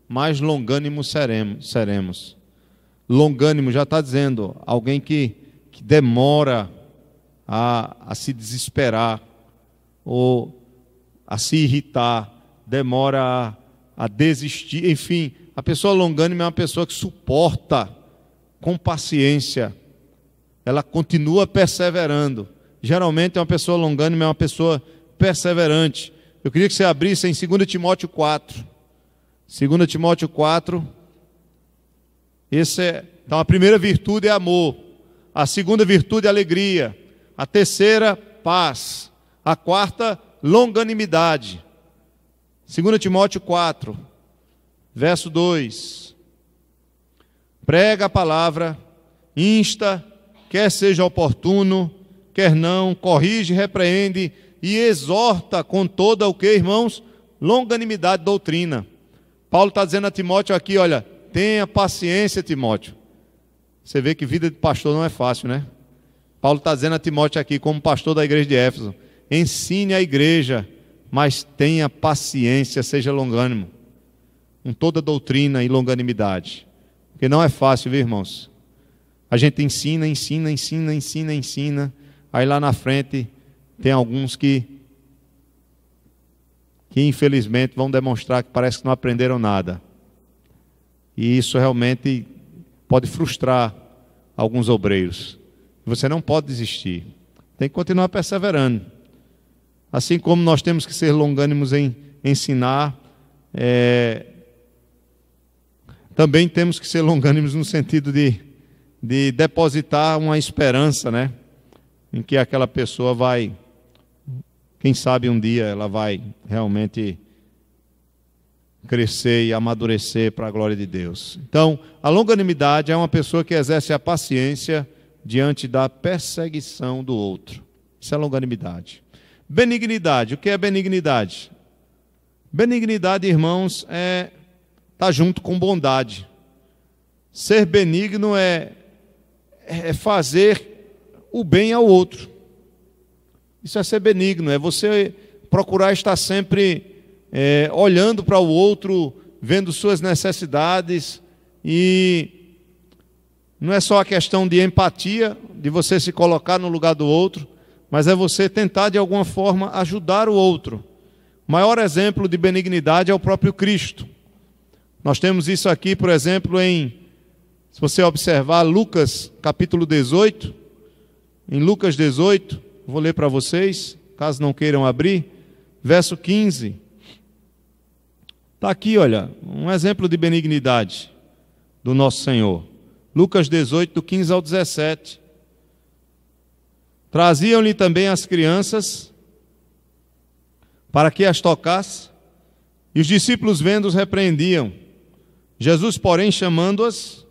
mais longânimos seremos. Longânimo já está dizendo, alguém que demora a se desesperar, ou a se irritar, demora a desistir, enfim, a pessoa longânima é uma pessoa que suporta com paciência, ela continua perseverando. Geralmente uma pessoa longânima é uma pessoa perseverante. Eu queria que você abrisse em 2 Timóteo 4. 2 Timóteo 4. Então a primeira virtude é amor. A segunda virtude é alegria. A terceira, paz. A quarta, longanimidade. 2 Timóteo 4, verso 2. Prega a palavra, insta, quer seja oportuno, quer não, corrige, repreende e exorta com toda o que, irmãos? Longanimidade, doutrina. Paulo está dizendo a Timóteo aqui, olha, tenha paciência, Timóteo. Você vê que vida de pastor não é fácil, né? Paulo está dizendo a Timóteo aqui, como pastor da igreja de Éfeso, ensine a igreja, mas tenha paciência, seja longânimo, com toda doutrina e longanimidade. Porque não é fácil, viu, irmãos? A gente ensina, aí lá na frente tem alguns que infelizmente vão demonstrar que parece que não aprenderam nada. E isso realmente pode frustrar alguns obreiros. Você não pode desistir. Tem que continuar perseverando. Assim como nós temos que ser longânimos em ensinar, também temos que ser longânimos no sentido de depositar uma esperança, né? Em que aquela pessoa vai, quem sabe um dia ela vai realmente crescer e amadurecer para a glória de Deus. Então, a longanimidade é uma pessoa que exerce a paciência diante da perseguição do outro. Isso é longanimidade. Benignidade. O que é benignidade? Benignidade, irmãos, tá junto com bondade. Ser benigno é fazer o bem ao outro. Isso é ser benigno, é você procurar estar sempre olhando para o outro, vendo suas necessidades, e não é só a questão de empatia, de você se colocar no lugar do outro, mas é você tentar de alguma forma ajudar o outro. O maior exemplo de benignidade é o próprio Cristo. Nós temos isso aqui, por exemplo, se você observar Lucas capítulo 18, em Lucas 18, vou ler para vocês, caso não queiram abrir, verso 15. Está aqui, olha, um exemplo de benignidade do nosso Senhor. Lucas 18, do 15 ao 17. Traziam-lhe também as crianças, para que as tocasse, e os discípulos vendo-os repreendiam. Jesus, porém, chamando-as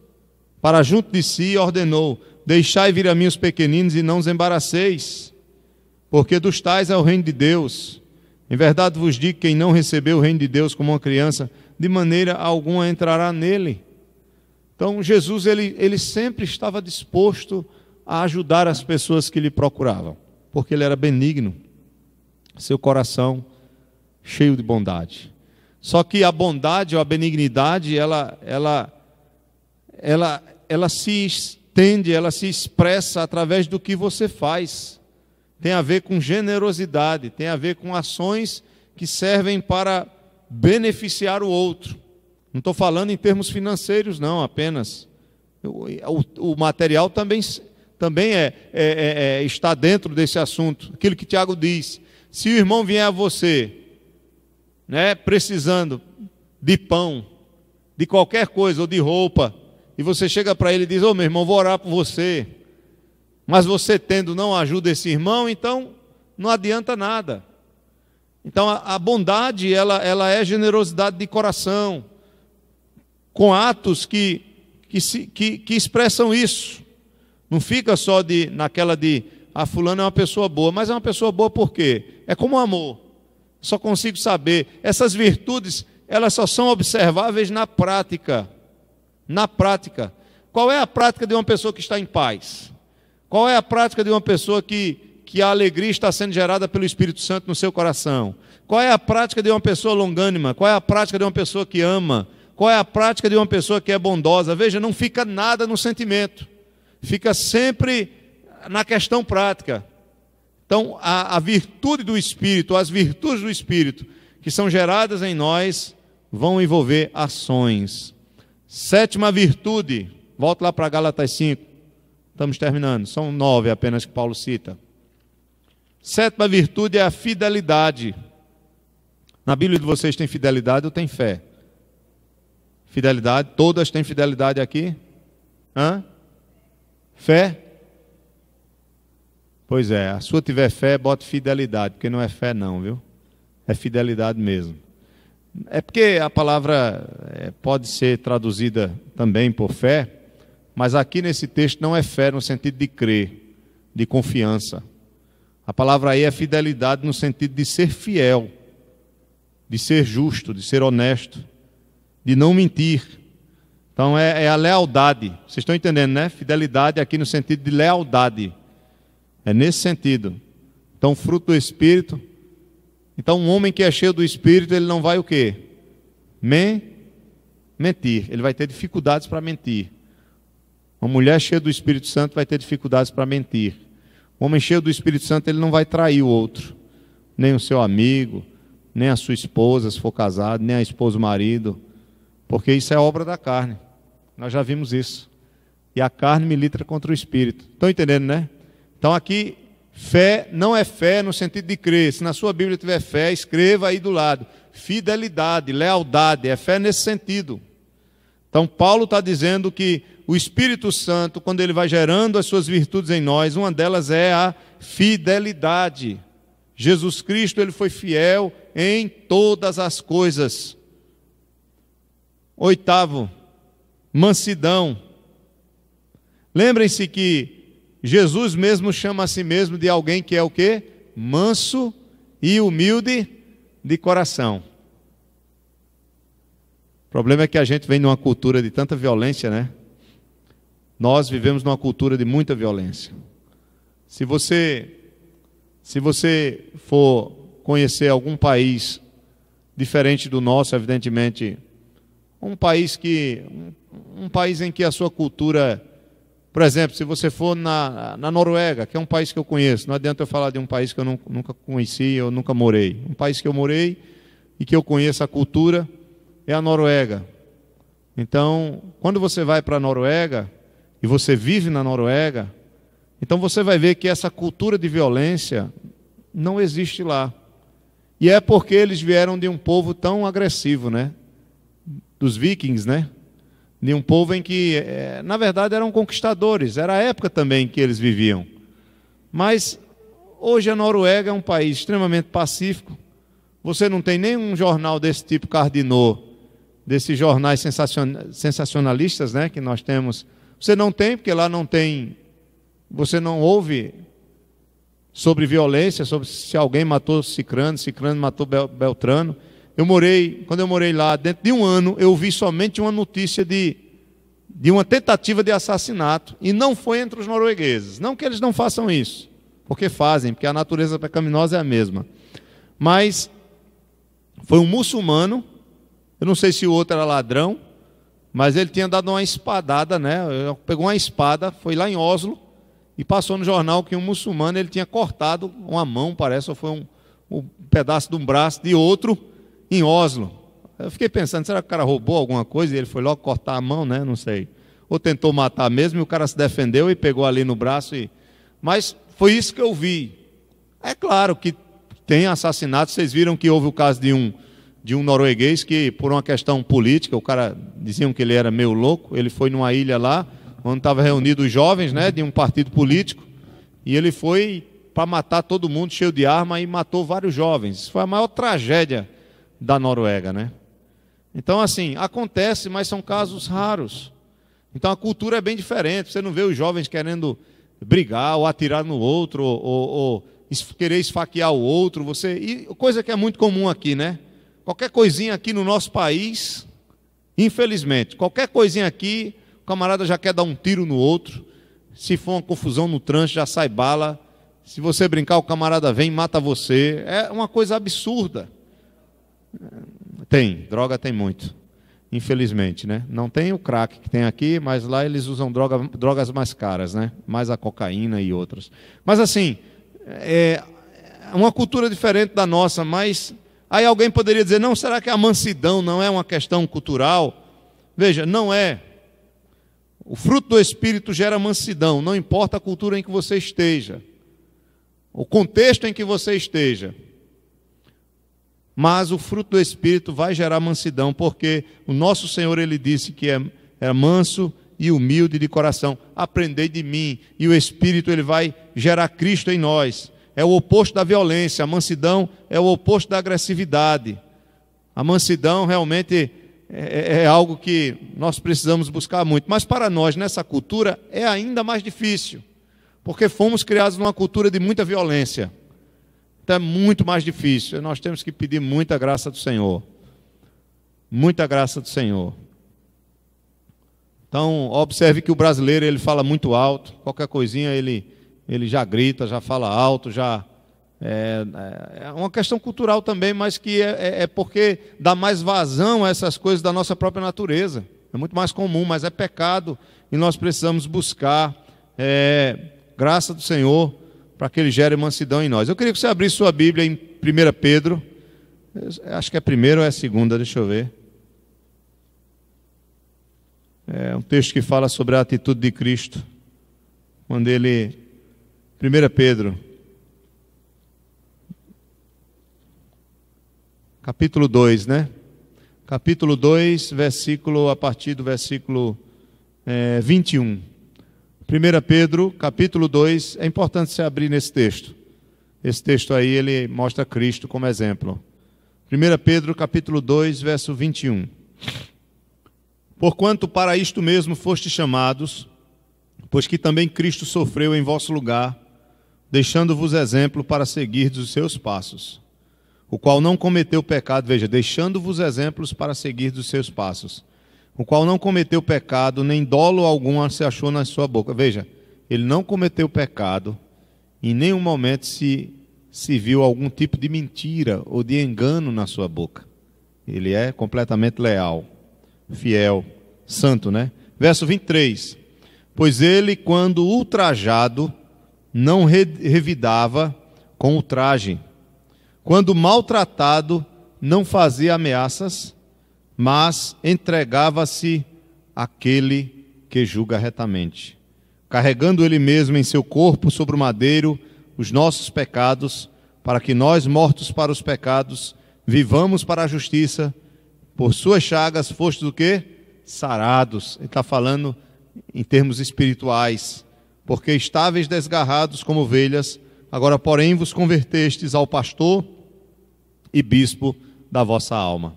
para junto de si, ordenou: deixai vir a mim os pequeninos e não os embaraceis, porque dos tais é o reino de Deus. Em verdade vos digo, quem não recebeu o reino de Deus como uma criança, de maneira alguma entrará nele. Então Jesus, ele sempre estava disposto a ajudar as pessoas que lhe procuravam, porque ele era benigno, seu coração cheio de bondade. Só que a bondade ou a benignidade, ela se estende, ela se expressa através do que você faz. Tem a ver com generosidade, tem a ver com ações que servem para beneficiar o outro. Não estou falando em termos financeiros, não, apenas. O material também está dentro desse assunto. Aquilo que Tiago diz: se o irmão vier a você, né, precisando de pão, de qualquer coisa, ou de roupa, e você chega para ele e diz: ô meu irmão, vou orar por você, mas você tendo não ajuda esse irmão, então não adianta nada. Então a bondade, ela é generosidade de coração, com atos que expressam isso. Não fica só naquela de fulano é uma pessoa boa, mas é uma pessoa boa por quê? É como o amor. Só consigo saber, essas virtudes, elas só são observáveis na prática. Na prática. Qual é a prática de uma pessoa que está em paz? Qual é a prática de uma pessoa que a alegria está sendo gerada pelo Espírito Santo no seu coração? Qual é a prática de uma pessoa longânima? Qual é a prática de uma pessoa que ama? Qual é a prática de uma pessoa que é bondosa? Veja, não fica nada no sentimento, fica sempre na questão prática. Então, a virtude do Espírito, as virtudes do Espírito que são geradas em nós, vão envolver ações. Sétima virtude, volta lá para Gálatas 5, estamos terminando, são 9 apenas que Paulo cita. Sétima virtude é a fidelidade. Na Bíblia de vocês tem fidelidade ou tem fé? Fidelidade, todas têm fidelidade aqui? Hã? Fé? Pois é, a sua tiver fé, bote fidelidade, porque não é fé não, viu? É fidelidade mesmo. É porque a palavra pode ser traduzida também por fé, mas aqui nesse texto não é fé no sentido de crer, de confiança. A palavra aí é fidelidade no sentido de ser fiel, de ser justo, de ser honesto, de não mentir. Então é a lealdade. Vocês estão entendendo, né? Fidelidade aqui no sentido de lealdade. É nesse sentido. Então, fruto do Espírito. Então, um homem que é cheio do Espírito, ele não vai o quê? Mentir. Ele vai ter dificuldades para mentir. Uma mulher cheia do Espírito Santo vai ter dificuldades para mentir. Um homem cheio do Espírito Santo, ele não vai trair o outro. Nem o seu amigo, nem a sua esposa, se for casado, nem a esposa, o marido. Porque isso é obra da carne. Nós já vimos isso. E a carne milita contra o Espírito. Estão entendendo, né? Então aqui, fé não é fé no sentido de crer. Se na sua Bíblia tiver fé, escreva aí do lado. Fidelidade, lealdade, é fé nesse sentido. Então Paulo está dizendo que o Espírito Santo, quando ele vai gerando as suas virtudes em nós, uma delas é a fidelidade. Jesus Cristo, ele foi fiel em todas as coisas. Oitavo, mansidão. Lembrem-se que Jesus mesmo chama a si mesmo de alguém que é o quê? Manso e humilde de coração. O problema é que a gente vem numa cultura de tanta violência, né? Nós vivemos numa cultura de muita violência. Se você for conhecer algum país diferente do nosso, evidentemente, um país em que a sua cultura... Por exemplo, se você for na Noruega, que é um país que eu conheço, não adianta eu falar de um país que eu nunca conheci, eu nunca morei. Um país que eu morei e que eu conheço a cultura é a Noruega. Então, quando você vai para a Noruega e você vive na Noruega, então você vai ver que essa cultura de violência não existe lá. E é porque eles vieram de um povo tão agressivo, né? Dos vikings, né? De um povo em que, na verdade, eram conquistadores. Era a época também que eles viviam. Mas hoje a Noruega é um país extremamente pacífico. Você não tem nenhum jornal desse tipo Cardinô, desses jornais sensacionalistas, né, que nós temos. Você não tem, porque lá não tem... Você não ouve sobre violência, sobre se alguém matou Cicrano matou Beltrano. Quando eu morei lá, dentro de um ano, eu vi somente uma notícia de uma tentativa de assassinato, e não foi entre os noruegueses. Não que eles não façam isso, porque fazem, porque a natureza pecaminosa é a mesma. Mas foi um muçulmano, eu não sei se o outro era ladrão, mas ele tinha dado uma espadada, né? Pegou uma espada, foi lá em Oslo, e passou no jornal que um muçulmano ele tinha cortado uma mão, parece, ou foi um pedaço de um braço de outro, em Oslo. Eu fiquei pensando, será que o cara roubou alguma coisa e ele foi logo cortar a mão, né? Não sei. Ou tentou matar mesmo e o cara se defendeu e pegou ali no braço. Mas foi isso que eu vi. É claro que tem assassinatos. Vocês viram que houve o caso de um norueguês que, por uma questão política, o cara, diziam que ele era meio louco, ele foi numa ilha lá, onde estavam reunidos os jovens, né, de um partido político, e ele foi para matar todo mundo cheio de arma e matou vários jovens. Isso foi a maior tragédia da Noruega, né? Então, assim, acontece, mas são casos raros. Então, a cultura é bem diferente. Você não vê os jovens querendo brigar ou atirar no outro, ou querer esfaquear o outro. E coisa que é muito comum aqui, né? Qualquer coisinha aqui no nosso país, infelizmente, qualquer coisinha aqui, o camarada já quer dar um tiro no outro. Se for uma confusão no trânsito, já sai bala. Se você brincar, o camarada vem e mata você. É uma coisa absurda. Droga tem muito, infelizmente, né? Não tem o crack que tem aqui, mas lá eles usam drogas mais caras, né? Mais a cocaína e outras. Mas assim, é uma cultura diferente da nossa, mas aí alguém poderia dizer, não, será que a mansidão não é uma questão cultural? Veja, não é. O fruto do Espírito gera mansidão, não importa a cultura em que você esteja. o contexto em que você esteja. Mas o fruto do Espírito vai gerar mansidão, porque o nosso Senhor, Ele disse que é manso e humilde de coração. Aprendei de mim. E o Espírito, ele vai gerar Cristo em nós. É o oposto da violência. A mansidão é o oposto da agressividade. A mansidão realmente é algo que nós precisamos buscar muito. Mas para nós, nessa cultura, é ainda mais difícil. Porque fomos criados numa cultura de muita violência. Então é muito mais difícil. Nós temos que pedir muita graça do Senhor. Muita graça do Senhor. Então, observe que o brasileiro, ele fala muito alto. Qualquer coisinha, ele já grita, já fala alto, já... É uma questão cultural também, mas que é porque dá mais vazão a essas coisas da nossa própria natureza. É muito mais comum, mas é pecado. E nós precisamos buscar graça do Senhor para que Ele gere mansidão em nós. Eu queria que você abrisse sua Bíblia em 1 Pedro. Acho que é a primeira ou é a segunda, deixa eu ver. É um texto que fala sobre a atitude de Cristo. Quando ele... 1 Pedro, capítulo 2, né? Capítulo 2, a partir do versículo 21. 1 Pedro, capítulo 2, é importante você abrir nesse texto. Esse texto aí, ele mostra Cristo como exemplo. 1 Pedro, capítulo 2, verso 21. Porquanto para isto mesmo fostes chamados, pois que também Cristo sofreu em vosso lugar, deixando-vos exemplo para seguirdes os seus passos, o qual não cometeu pecado, veja, deixando-vos exemplos para seguirdes os seus passos, o qual não cometeu pecado, nem dolo algum se achou na sua boca. Veja, ele não cometeu pecado, em nenhum momento se viu algum tipo de mentira ou de engano na sua boca. Ele é completamente leal, fiel, santo, né? Verso 23. Pois ele, quando ultrajado, não revidava com ultraje. Quando maltratado, não fazia ameaças, mas entregava-se àquele que julga retamente, carregando ele mesmo em seu corpo sobre o madeiro os nossos pecados, para que nós, mortos para os pecados, vivamos para a justiça. Por suas chagas fostes o quê? Sarados. Ele está falando em termos espirituais. Porque estáveis desgarrados como ovelhas, agora porém vos convertestes ao pastor e bispo da vossa alma.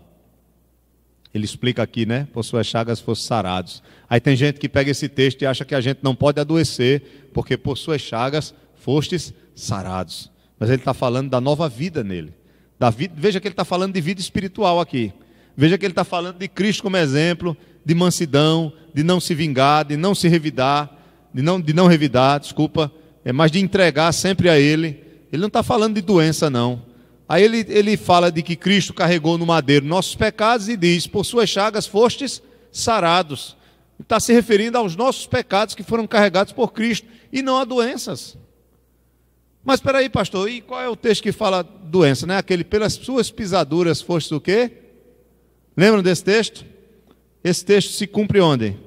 Ele explica aqui, né? Por suas chagas fossem sarados. Aí tem gente que pega esse texto e acha que a gente não pode adoecer, porque por suas chagas fostes sarados. Mas ele está falando da nova vida nele. Veja que ele está falando de vida espiritual aqui. Veja que ele está falando de Cristo como exemplo, de mansidão, de não se vingar, de não se revidar, de não revidar, mas de entregar sempre a Ele. Ele não está falando de doença, não. Aí ele fala de que Cristo carregou no madeiro nossos pecados e diz, por suas chagas fostes sarados. Está se referindo aos nossos pecados que foram carregados por Cristo e não a doenças. Mas espera aí, pastor, e qual é o texto que fala doença, né? Aquele, pelas suas pisaduras fostes o quê? Lembram desse texto? Esse texto se cumpre onde?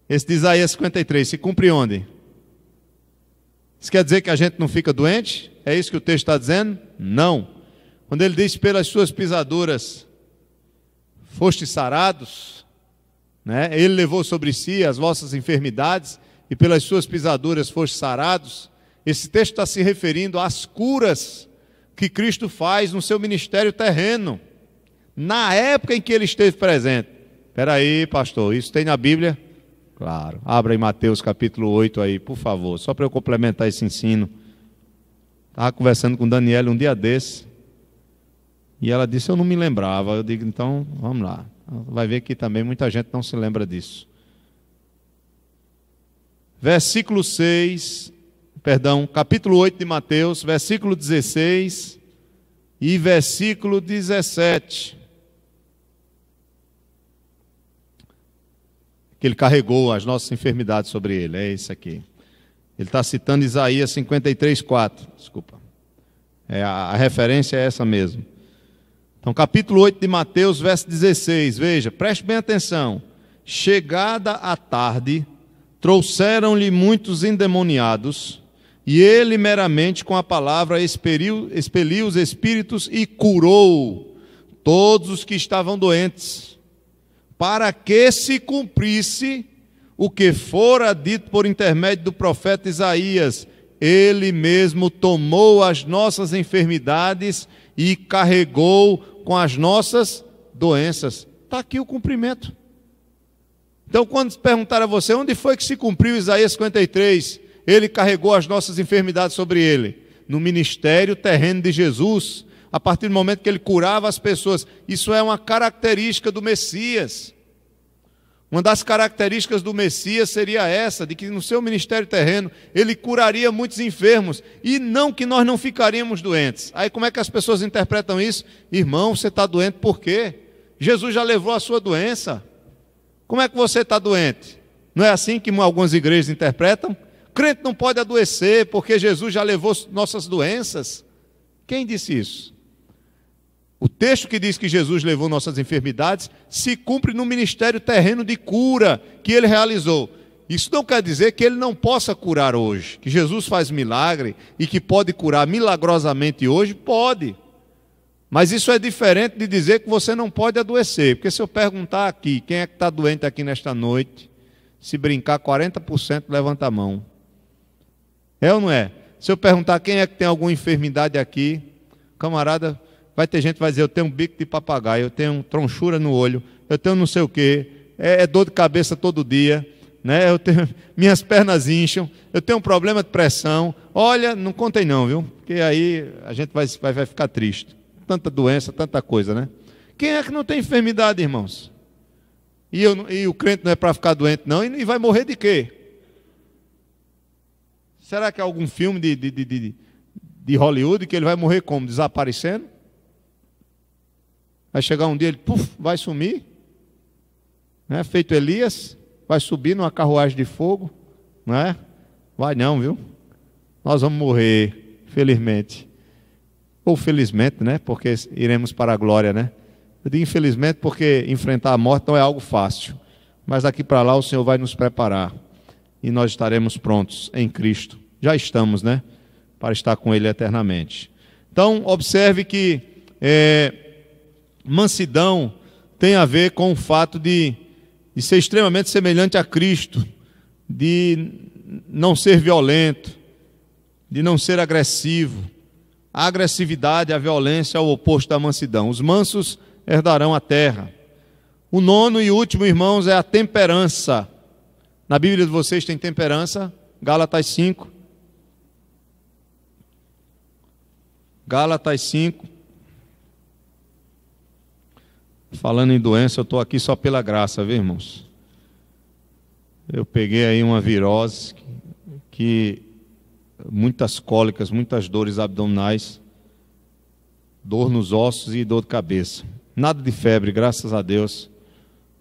Esse de Isaías 53, se cumpre onde? Isso quer dizer que a gente não fica doente? É isso que o texto está dizendo? Não. Quando ele diz, pelas suas pisaduras fostes sarados, né? Ele levou sobre si as vossas enfermidades e pelas suas pisaduras fostes sarados. Esse texto está se referindo às curas que Cristo faz no seu ministério terreno, na época em que ele esteve presente. Espera aí, pastor, isso tem na Bíblia? Claro. Abra em Mateus capítulo 8 aí, por favor, só para eu complementar esse ensino. Estava conversando com Daniela um dia desse, e ela disse, eu não me lembrava. Eu digo, então, vamos lá. Vai ver que também muita gente não se lembra disso. Capítulo 8 de Mateus, versículo 16 e versículo 17. Que ele carregou as nossas enfermidades sobre ele, é isso aqui. Ele está citando Isaías 53, 4, desculpa. A referência é essa mesmo. Então, capítulo 8 de Mateus, verso 16, veja, preste bem atenção. Chegada a tarde, trouxeram-lhe muitos endemoniados, E ele meramente com a palavra expeliu os espíritos e curou todos os que estavam doentes, para que se cumprisse o que fora dito por intermédio do profeta Isaías: ele mesmo tomou as nossas enfermidades e carregou com as nossas doenças. Está aqui o cumprimento. Então, quando perguntar a você onde foi que se cumpriu Isaías 53, ele carregou as nossas enfermidades sobre ele. No ministério terreno de Jesus, a partir do momento que ele curava as pessoas. Isso é uma característica do Messias. Uma das características do Messias seria essa, de que no seu ministério terreno ele curaria muitos enfermos, e não que nós não ficaríamos doentes. Aí como é que as pessoas interpretam isso? Irmão, você está doente por quê? Jesus já levou a sua doença. Como é que você está doente? Não é assim que algumas igrejas interpretam? Crente não pode adoecer porque Jesus já levou nossas doenças. Quem disse isso? O texto que diz que Jesus levou nossas enfermidades se cumpre no ministério terreno de cura que ele realizou. Isso não quer dizer que ele não possa curar hoje, que Jesus faz milagre e que pode curar milagrosamente hoje, pode. Mas isso é diferente de dizer que você não pode adoecer, porque se eu perguntar aqui, quem é que está doente aqui nesta noite, se brincar 40% levanta a mão. É ou não é? Se eu perguntar quem é que tem alguma enfermidade aqui, camarada, vai ter gente que vai dizer: eu tenho um bico de papagaio, eu tenho tronchura no olho, eu tenho não sei o quê, é dor de cabeça todo dia, né? Minhas pernas incham, eu tenho um problema de pressão. Olha, não contem não, viu? Porque aí a gente vai ficar triste. Tanta doença, tanta coisa, né? Quem é que não tem enfermidade, irmãos? E o crente não é para ficar doente não, e vai morrer de quê? Será que é algum filme de Hollywood que ele vai morrer como? Desaparecendo? Vai chegar um dia, ele vai sumir, né? Feito Elias, vai subir numa carruagem de fogo, não é? Vai não, viu? Nós vamos morrer, felizmente. Ou felizmente, né? Porque iremos para a glória, né? Eu digo infelizmente porque enfrentar a morte não é algo fácil, mas daqui para lá o Senhor vai nos preparar e nós estaremos prontos em Cristo. Já estamos, né? Para estar com Ele eternamente. Então, observe que mansidão tem a ver com o fato de ser extremamente semelhante a Cristo, de não ser violento, de não ser agressivo. A agressividade, a violência é o oposto da mansidão. Os mansos herdarão a terra. O nono e último, irmãos, é a temperança. Na Bíblia de vocês tem temperança? Gálatas 5. Gálatas 5. Falando em doença, eu estou aqui só pela graça, viu, irmãos? Eu peguei aí uma virose que muitas cólicas, muitas dores abdominais, dor nos ossos e dor de cabeça. Nada de febre, graças a Deus.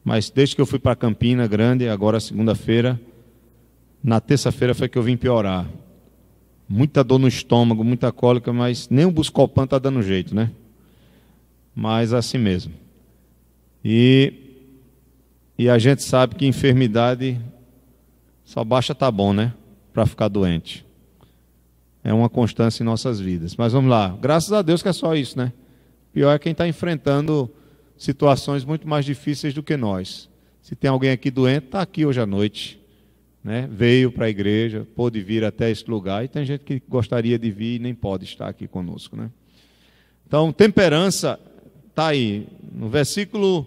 Mas desde que eu fui para Campina Grande, agora segunda-feira, na terça-feira foi que eu vim piorar. Muita dor no estômago, muita cólica, mas nem o Buscopan está dando jeito, né? Mas assim mesmo. E a gente sabe que enfermidade só basta tá bom, né? Para ficar doente. É uma constância em nossas vidas. Mas vamos lá. Graças a Deus que é só isso, né? Pior é quem está enfrentando situações muito mais difíceis do que nós. Se tem alguém aqui doente, está aqui hoje à noite, né? Veio para a igreja, pôde vir até esse lugar, e tem gente que gostaria de vir e nem pode estar aqui conosco, né? Então, temperança está aí. No versículo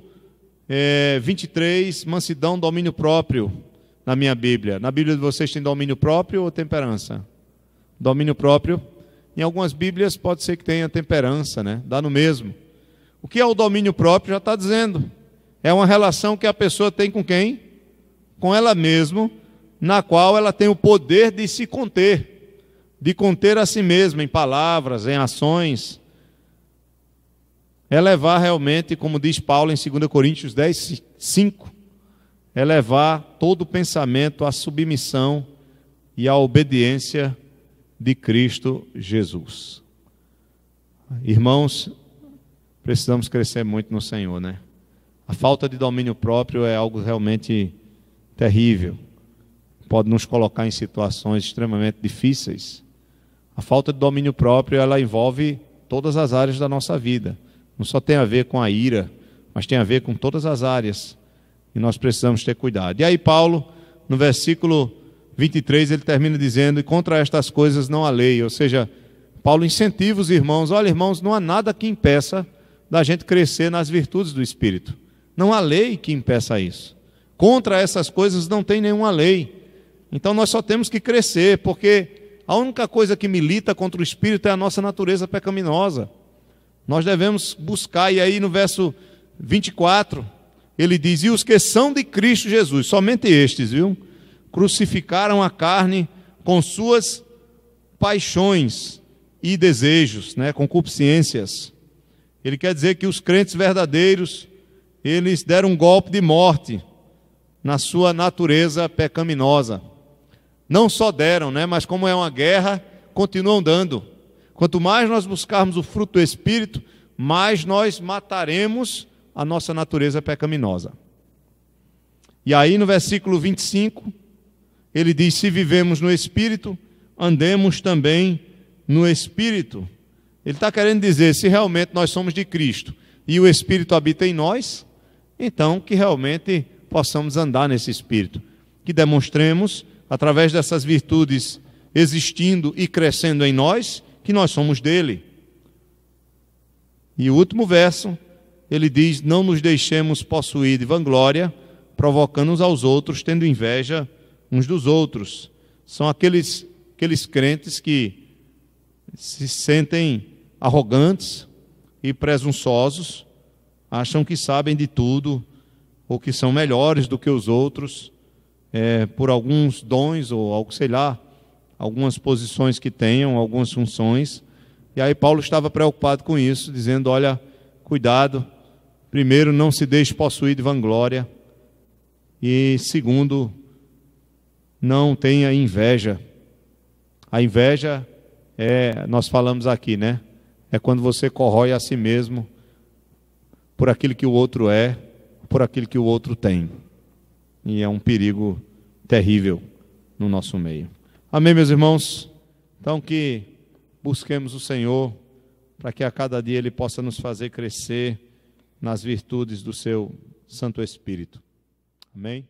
23, mansidão, domínio próprio, na minha Bíblia. Na Bíblia de vocês tem domínio próprio ou temperança? Domínio próprio. Em algumas Bíblias pode ser que tenha temperança, né? Dá no mesmo. O que é o domínio próprio? Já está dizendo. É uma relação que a pessoa tem com quem? Com ela mesma, na qual ela tem o poder de se conter, de conter a si mesma em palavras, em ações. É levar realmente, como diz Paulo em 2 Coríntios 10, 5, é levar todo o pensamento à submissão e à obediência de Cristo Jesus. Irmãos, precisamos crescer muito no Senhor, né? A falta de domínio próprio é algo realmente terrível. Pode nos colocar em situações extremamente difíceis. A falta de domínio próprio, ela envolve todas as áreas da nossa vida. Não só tem a ver com a ira, mas tem a ver com todas as áreas. E nós precisamos ter cuidado. E aí Paulo, no versículo 23, ele termina dizendo: e contra estas coisas não há lei. Ou seja, Paulo incentiva os irmãos: olha, irmãos, não há nada que impeça da gente crescer nas virtudes do Espírito. Não há lei que impeça isso. Contra essas coisas não tem nenhuma lei. Então nós só temos que crescer, porque a única coisa que milita contra o Espírito é a nossa natureza pecaminosa. Nós devemos buscar, e aí no verso 24, ele diz: e os que são de Cristo Jesus, somente estes, viu? Crucificaram a carne com suas paixões e desejos, concupiscências. Ele quer dizer que os crentes verdadeiros, eles deram um golpe de morte na sua natureza pecaminosa. Não só deram, mas como é uma guerra, continuam dando. Quanto mais nós buscarmos o fruto do Espírito, mais nós mataremos a nossa natureza pecaminosa. E aí no versículo 25, ele diz: se vivemos no Espírito, andemos também no Espírito. Ele está querendo dizer, se realmente nós somos de Cristo e o Espírito habita em nós, então que realmente possamos andar nesse Espírito, que demonstremos, através dessas virtudes existindo e crescendo em nós, que nós somos dele. E o último verso, ele diz: não nos deixemos possuir de vanglória, provocando uns aos outros, tendo inveja uns dos outros. São aqueles crentes que se sentem arrogantes e presunçosos, acham que sabem de tudo, ou que são melhores do que os outros, por alguns dons, ou algo, sei lá, algumas posições que tenham, algumas funções. E aí Paulo estava preocupado com isso, dizendo: olha, cuidado, primeiro, não se deixe possuir de vanglória, e segundo, não tenha inveja. A inveja nós falamos aqui, é quando você corrói a si mesmo por aquilo que o outro é, por aquilo que o outro tem. E é um perigo terrível no nosso meio. Amém, meus irmãos? Então que busquemos o Senhor, para que a cada dia Ele possa nos fazer crescer nas virtudes do seu Santo Espírito. Amém?